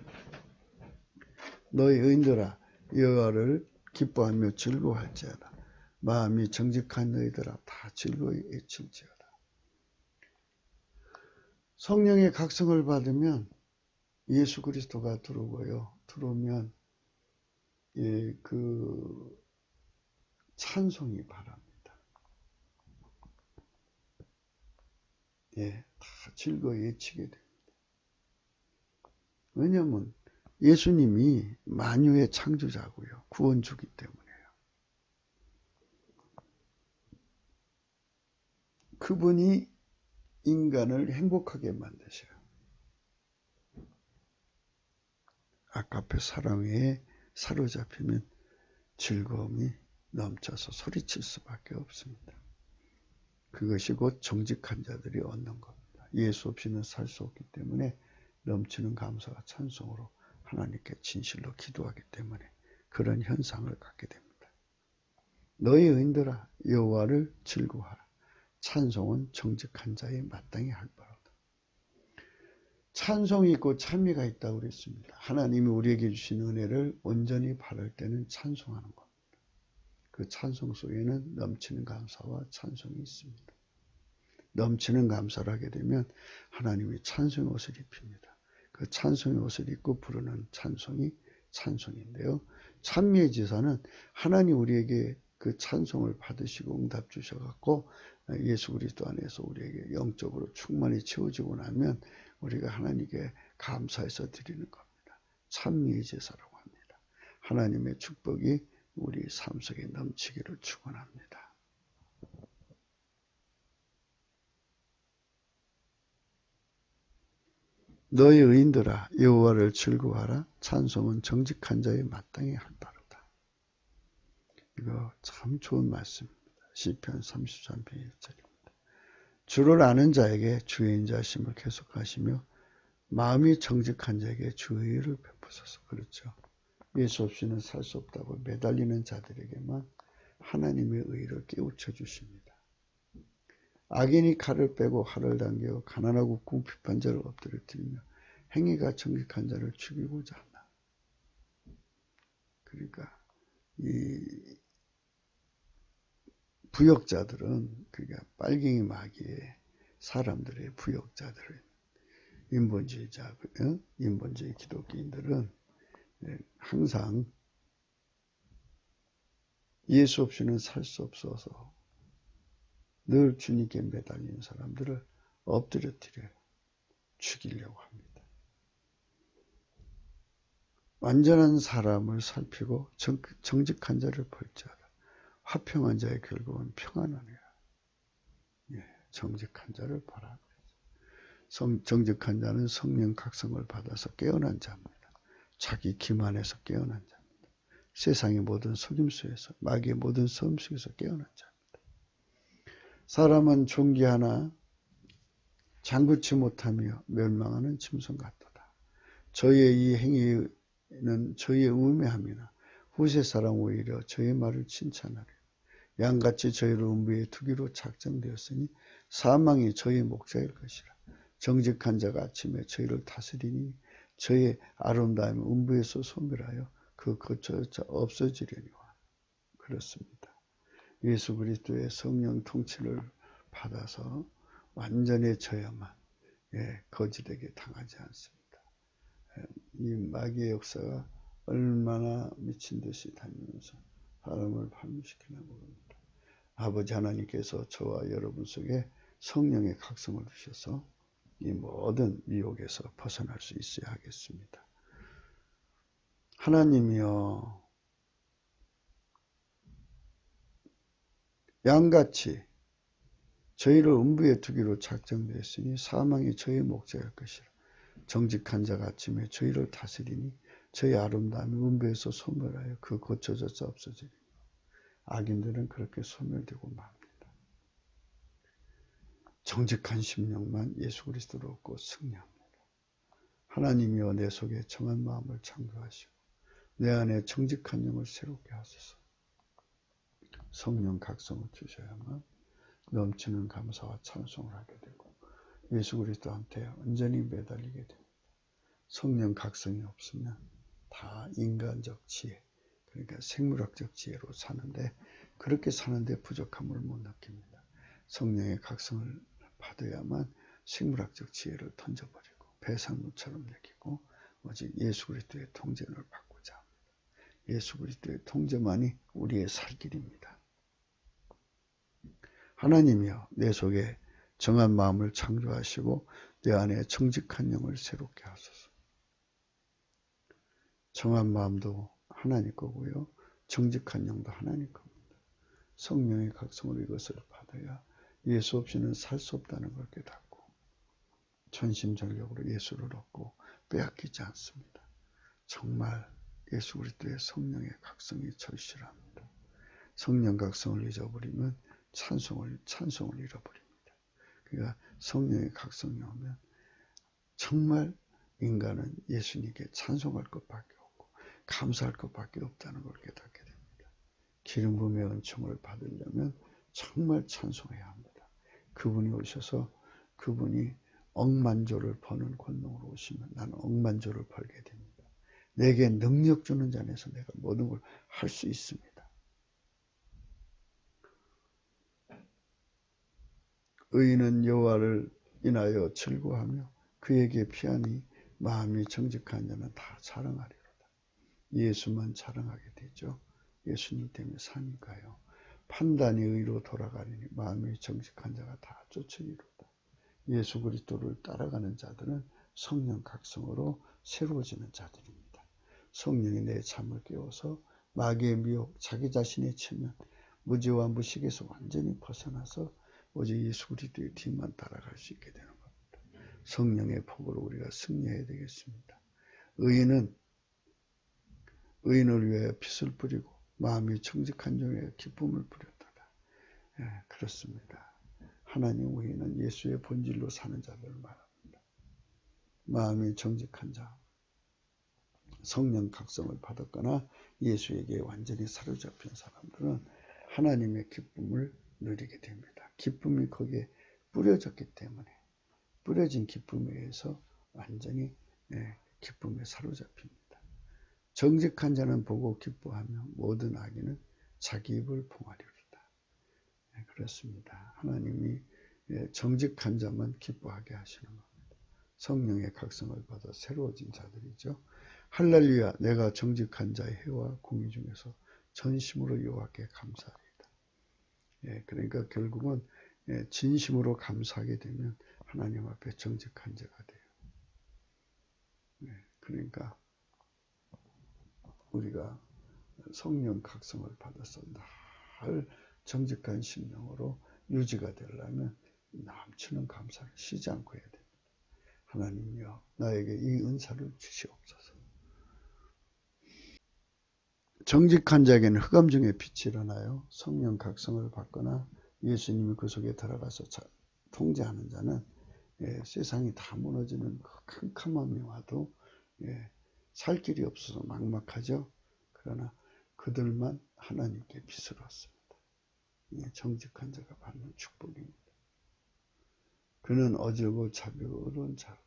너희 의인들아 여호와를 기뻐하며 즐거워할지어다. 마음이 정직한 너희들아 다 즐거이 외칠지어다. 성령의 각성을 받으면 예수 그리스도가 들어오고요. 들어오면 그 찬송이 바랍니다. 다 즐거이 외치게 됩니다. 왜냐하면 예수님이 만유의 창조자고요. 구원주기 때문에요. 그분이 인간을 행복하게 만드셔요. 아까페 사랑에 사로잡히면 즐거움이 넘쳐서 소리칠 수밖에 없습니다. 그것이 곧 정직한 자들이 얻는 겁니다. 예수 없이는 살 수 없기 때문에 넘치는 감사와 찬송으로 하나님께 진실로 기도하기 때문에 그런 현상을 갖게 됩니다. 너희 의인들아 여호와를 즐거워하라. 찬송은 정직한 자의 마땅히 할 바로다. 찬송이 있고 찬미가 있다고 그랬습니다. 하나님이 우리에게 주신 은혜를 온전히 바랄 때는 찬송하는 겁니다. 그 찬송 속에는 넘치는 감사와 찬송이 있습니다. 넘치는 감사를 하게 되면 하나님이 찬송의 옷을 입힙니다. 그 찬송의 옷을 입고 부르는 찬송이 찬송인데요. 찬미의 제사는 하나님 우리에게 그 찬송을 받으시고 응답 주셔갖고 예수 그리스도 안에서 우리에게 영적으로 충만히 채워지고 나면 우리가 하나님께 감사해서 드리는 겁니다. 찬미의 제사라고 합니다. 하나님의 축복이 우리 삶 속에 넘치기를 축원합니다. 너희 의인들아 여호와를 즐거워하라. 찬송은 정직한 자의 마땅히 할 바로다. 이거 참 좋은 말씀입니다. 시편 33편 1절입니다. 주를 아는 자에게 주의 인자하심을 계속하시며 마음이 정직한 자에게 주의 의를 베푸소서. 그렇죠. 예수 없이는 살 수 없다고 매달리는 자들에게만 하나님의 의를 깨우쳐 주십니다. 악인이 칼을 빼고 활을 당겨 가난하고 궁핍한 자를 엎드려뜨리며 행위가 정직한 자를 죽이고자 한다. 그러니까 이 부역자들은 그러니까 빨갱이 마귀의 사람들의 부역자들은 인본주의자, 인본주의 기독교인들은 항상 예수 없이는 살 수 없어서 늘 주님께 매달리는 사람들을 엎드려뜨려 죽이려고 합니다. 완전한 사람을 살피고 정직한 자를 벌지어다. 화평한 자의 결국은 평안하니라. 예, 정직한 자를 보라. 정직한 자는 성령 각성을 받아서 깨어난 자입니다. 자기 기만에서 깨어난 자입니다. 세상의 모든 속임수에서 마귀의 모든 섬속에서 깨어난 자입니다. 사람은 존귀하나 장구치 못하며 멸망하는 짐승 같도다. 저의 이 행위는 저의 우매함이나 후세 사람 오히려 저의 말을 칭찬하리. 양같이 저희를 음부에 두기로 작정되었으니 사망이 저의 목자일 것이라. 정직한 자가 아침에 저희를 다스리니 저의 아름다움이 음부에서 소멸하여 그 거처자 없어지려니와. 그렇습니다. 예수 그리스도의 성령 통치를 받아서 완전히 져야만 거짓에게 당하지 않습니다. 이 마귀의 역사가 얼마나 미친 듯이 다니면서 사람을 발문시키나 모릅니다. 아버지 하나님께서 저와 여러분 속에 성령의 각성을 주셔서 이 모든 미혹에서 벗어날 수 있어야 하겠습니다. 하나님이여 양같이 저희를 음부에 두기로 작정되었으니 사망이 저희 목자일 것이라. 정직한 자가 아침에 저희를 다스리니 저희 아름다움이 음부에서 소멸하여 그 고쳐져서 없어지니 악인들은 그렇게 소멸되고 맙니다. 정직한 심령만 예수 그리스도로 얻고 승리합니다. 하나님이여 내 속에 정한 마음을 창조하시고 내 안에 정직한 영을 새롭게 하소서. 성령 각성을 주셔야만 넘치는 감사와 찬송을 하게 되고 예수 그리스도한테 온전히 매달리게 됩니다. 성령 각성이 없으면 다 인간적 지혜, 그러니까 생물학적 지혜로 사는데 그렇게 사는데 부족함을 못 느낍니다. 성령의 각성을 받아야만 생물학적 지혜를 던져버리고 배상물처럼 느끼고 오직 예수 그리스도의 통제를 받고자 합니다. 예수 그리스도의 통제만이 우리의 살 길입니다. 하나님이여 내 속에 정한 마음을 창조하시고 내 안에 정직한 영을 새롭게 하소서. 정한 마음도 하나님 거고요. 정직한 영도 하나님 겁니다. 성령의 각성으로 이것을 받아야 예수 없이는 살 수 없다는 걸 깨닫고 전심전력으로 예수를 얻고 빼앗기지 않습니다. 정말 예수 그리스도의 성령의 각성이 절실합니다. 성령 각성을 잊어버리면 찬송을 잃어버립니다. 그러니까 성령의 각성이 오면 정말 인간은 예수님께 찬송할 것밖에 없고 감사할 것밖에 없다는 걸 깨닫게 됩니다. 기름 부음의 은총을 받으려면 정말 찬송해야 합니다. 그분이 오셔서 그분이 억만조를 버는 권능으로 오시면 나는 억만조를 벌게 됩니다. 내게 능력 주는 자 안에서 내가 모든 걸 할 수 있습니다. 의인은 여호와를 인하여 즐거워하며 그에게 피하니 마음이 정직한 자는 다 자랑하리로다. 예수만 자랑하게 되죠. 예수님 때문에 사니까요. 판단이 의로 돌아가리니 마음이 정직한 자가 다 쫓으리로다. 예수 그리스도를 따라가는 자들은 성령 각성으로 새로워지는 자들입니다. 성령이 내 잠을 깨워서 마귀의 미혹, 자기 자신의 체면, 무지와 무식에서 완전히 벗어나서 오직 예수 그리스도의 뒤만 따라갈 수 있게 되는 겁니다. 성령의 복으로 우리가 승리해야 되겠습니다. 의인을 위하여 빛을 뿌리고 마음이 정직한 종에 기쁨을 뿌렸다. 예, 그렇습니다. 하나님 의인은 예수의 본질로 사는 자들을 말합니다. 마음이 정직한 자, 성령 각성을 받았거나 예수에게 완전히 사로잡힌 사람들은 하나님의 기쁨을 누리게 됩니다. 기쁨이 거기에 뿌려졌기 때문에 뿌려진 기쁨에 의해서 완전히 기쁨에 사로잡힙니다. 정직한 자는 보고 기뻐하며 모든 악인은 자기 입을 봉하리로다. 그렇습니다. 하나님이 정직한 자만 기뻐하게 하시는 겁니다. 성령의 각성을 받아 새로워진 자들이죠. 할렐루야, 내가 정직한 자의 해와 공의 중에서 전심으로 여호와께 감사하리이다. 그러니까 결국은 진심으로 감사하게 되면 하나님 앞에 정직한 자가 돼요. 그러니까 우리가 성령 각성을 받아서 늘 정직한 심령으로 유지가 되려면 넘치는 감사를 쉬지 않고 해야 됩니다. 하나님이여, 나에게 이 은사를 주시옵소서. 정직한 자에게는 흑암 중에 빛이 일어나요. 성령 각성을 받거나 예수님이 그 속에 들어가서 통제하는 자는 세상이 다 무너지는 그 캄캄함이 와도 살 길이 없어서 막막하죠. 그러나 그들만 하나님께 빛을 얻습니다. 정직한 자가 받는 축복입니다. 그는 어질고 자비고 의로운 자로다.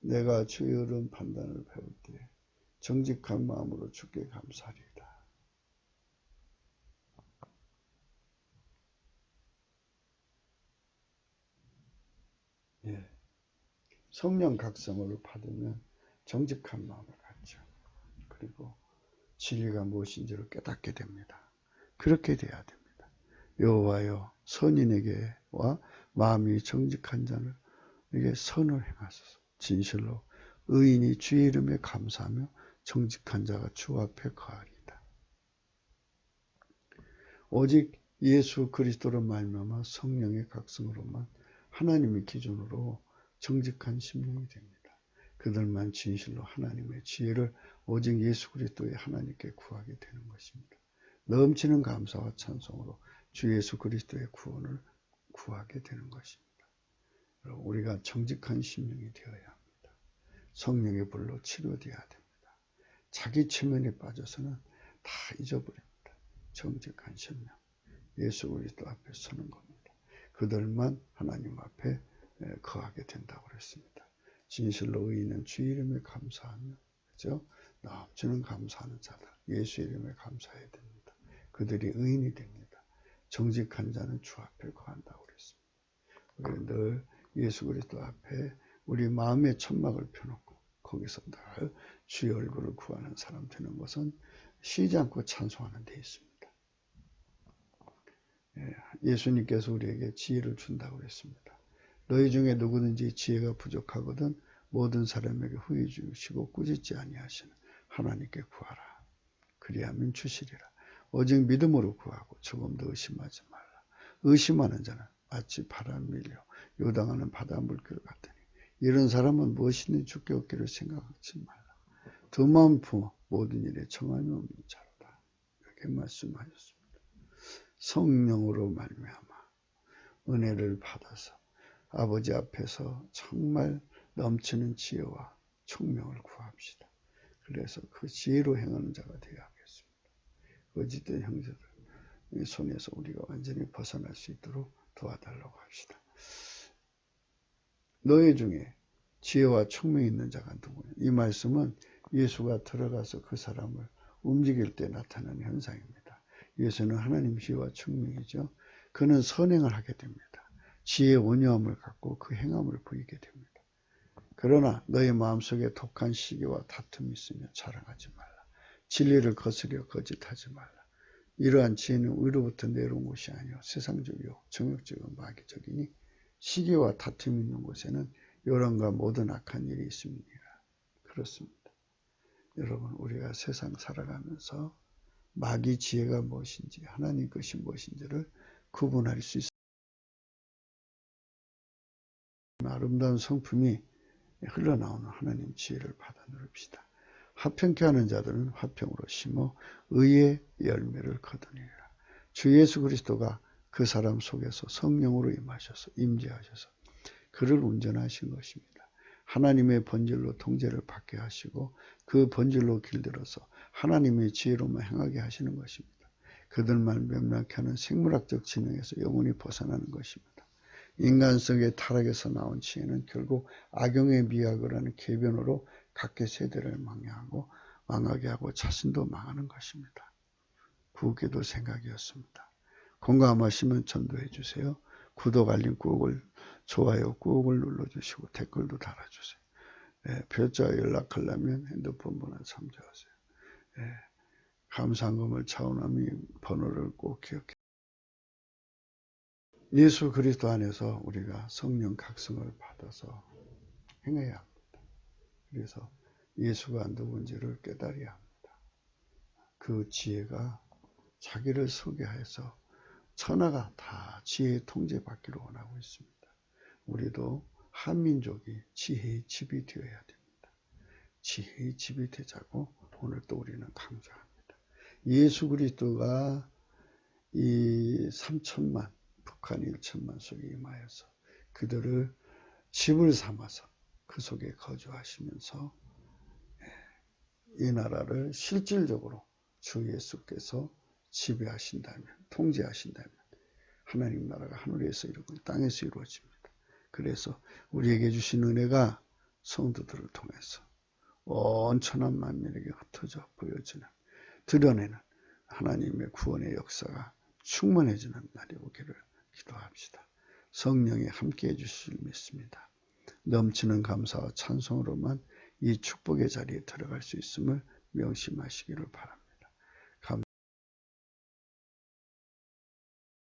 내가 주의 의로운 판단을 배울 때 정직한 마음으로 주께 감사하리이다. 성령 각성을 받으면 정직한 마음을 갖죠. 그리고 진리가 무엇인지를 깨닫게 됩니다. 그렇게 돼야 됩니다. 여호와여, 선인에게와 마음이 정직한 자에게 선을 행하소서. 진실로 의인이 주의 이름에 감사하며 정직한 자가 주 앞에 거하리이다. 오직 예수 그리스도로 말미암아 성령의 각성으로만 하나님의 기준으로 정직한 심령이 됩니다. 그들만 진실로 하나님의 지혜를 오직 예수 그리스도의 하나님께 구하게 되는 것입니다. 넘치는 감사와 찬송으로 주 예수 그리스도의 구원을 구하게 되는 것입니다. 우리가 정직한 심령이 되어야 합니다. 성령의 불로 치료되어야 됩니다. 자기 체면에 빠져서는 다 잊어버립니다. 정직한 심령, 예수 그리스도 앞에 서는 겁니다. 그들만 하나님 앞에 거하게 된다고 그랬습니다. 진실로 의인은 주 이름에 감사하며, 그죠? 넘치는 감사하는 자다. 예수 이름에 감사해야 됩니다. 그들이 의인이 됩니다. 정직한 자는 주 앞에 거한다고 그랬습니다. 우리는 늘 예수 그리스도 앞에 우리 마음의 천막을 펴놓고 거기서 늘 주의 얼굴을 구하는 사람 되는 것은 쉬지 않고 찬송하는 데 있습니다. 예수님께서 우리에게 지혜를 준다고 그랬습니다. 너희 중에 누구든지 지혜가 부족하거든 모든 사람에게 후히 주시고 꾸짖지 아니하시는 하나님께 구하라. 그리하면 주시리라. 오직 믿음으로 구하고 조금도 의심하지 말라. 의심하는 자는 마치 바람 밀려 요당하는 바다 물결 같으니 이런 사람은 무엇이든 주께 얻기를 생각하지 말라. 두 마음 부어 모든 일에 정함이 없는 자로다. 이렇게 말씀하셨습니다. 성령으로 말미암아 은혜를 받아서 아버지 앞에서 정말 넘치는 지혜와 총명을 구합시다. 그래서 그 지혜로 행하는 자가 되어야 하겠습니다. 거짓된 형제들 손에서 우리가 완전히 벗어날 수 있도록 도와달라고 합시다. 너희 중에 지혜와 총명이 있는 자가 누구냐? 이 말씀은 예수가 들어가서 그 사람을 움직일 때 나타나는 현상입니다. 예수는 하나님 지혜와 총명이죠. 그는 선행을 하게 됩니다. 지혜의 온유함을 갖고 그 행함을 보이게 됩니다. 그러나 너희 마음속에 독한 시기와 다툼이 있으며 자랑하지 말라. 진리를 거스려 거짓하지 말라. 이러한 지혜는 위로부터 내려온 것이 아니요 세상적이요 정욕적이요 마귀적이니 시기와 다툼이 있는 곳에는 요란과 모든 악한 일이 있습니다. 그렇습니다. 여러분, 우리가 세상 살아가면서 마귀 지혜가 무엇인지 하나님 것이 무엇인지를 구분할 수 있습니다. 아름다운 성품이 흘러나오는 하나님 지혜를 받아 누립시다. 화평케 하는 자들은 화평으로 심어 의의 열매를 거두니라. 주 예수 그리스도가 그 사람 속에서 성령으로 임재하셔서 그를 운전하신 것입니다. 하나님의 번질로 통제를 받게 하시고 그 번질로 길들여서 하나님의 지혜로만 행하게 하시는 것입니다. 그들만 명랑케 하는 생물학적 지능에서 영원히 벗어나는 것입니다. 인간성의 타락에서 나온 지혜는 결국 악용의 미학을 하는 궤변으로 각계 세대를 망하게 하고 자신도 망하는 것입니다. 구기도 생각이었습니다. 공감하시면 전도해 주세요. 구독, 알림 꾹을, 좋아요 꾹을 눌러주시고 댓글도 달아주세요. 별자 연락하려면 핸드폰 번호 참조하세요. 감사함을 차원함이 번호를 꼭 기억해. 예수 그리스도 안에서 우리가 성령 각성을 받아서 행해야 합니다. 그래서 예수가 누군지를 깨달아야 합니다. 그 지혜가 자기를 소개해서 천하가 다 지혜의 통제받기를 원하고 있습니다. 우리도 한민족이 지혜의 집이 되어야 됩니다. 지혜의 집이 되자고 오늘 또 우리는 강조합니다. 예수 그리스도가 이 3천만, 북한 1천만 속에 임하여서 그들을 집을 삼아서 그 속에 거주하시면서 이 나라를 실질적으로 주 예수께서 지배하신다면, 통제하신다면 하나님 나라가 하늘에서 이루고 땅에서 이루어집니다. 그래서 우리에게 주신 은혜가 성도들을 통해서 온 천한 만민에게 흩어져 보여지는, 드러내는 하나님의 구원의 역사가 충만해지는 날이 오기를 기도합시다. 성령이 함께해 주실 믿습니다. 넘치는 감사와 찬송으로만 이 축복의 자리에 들어갈 수 있음을 명심하시기를 바랍니다.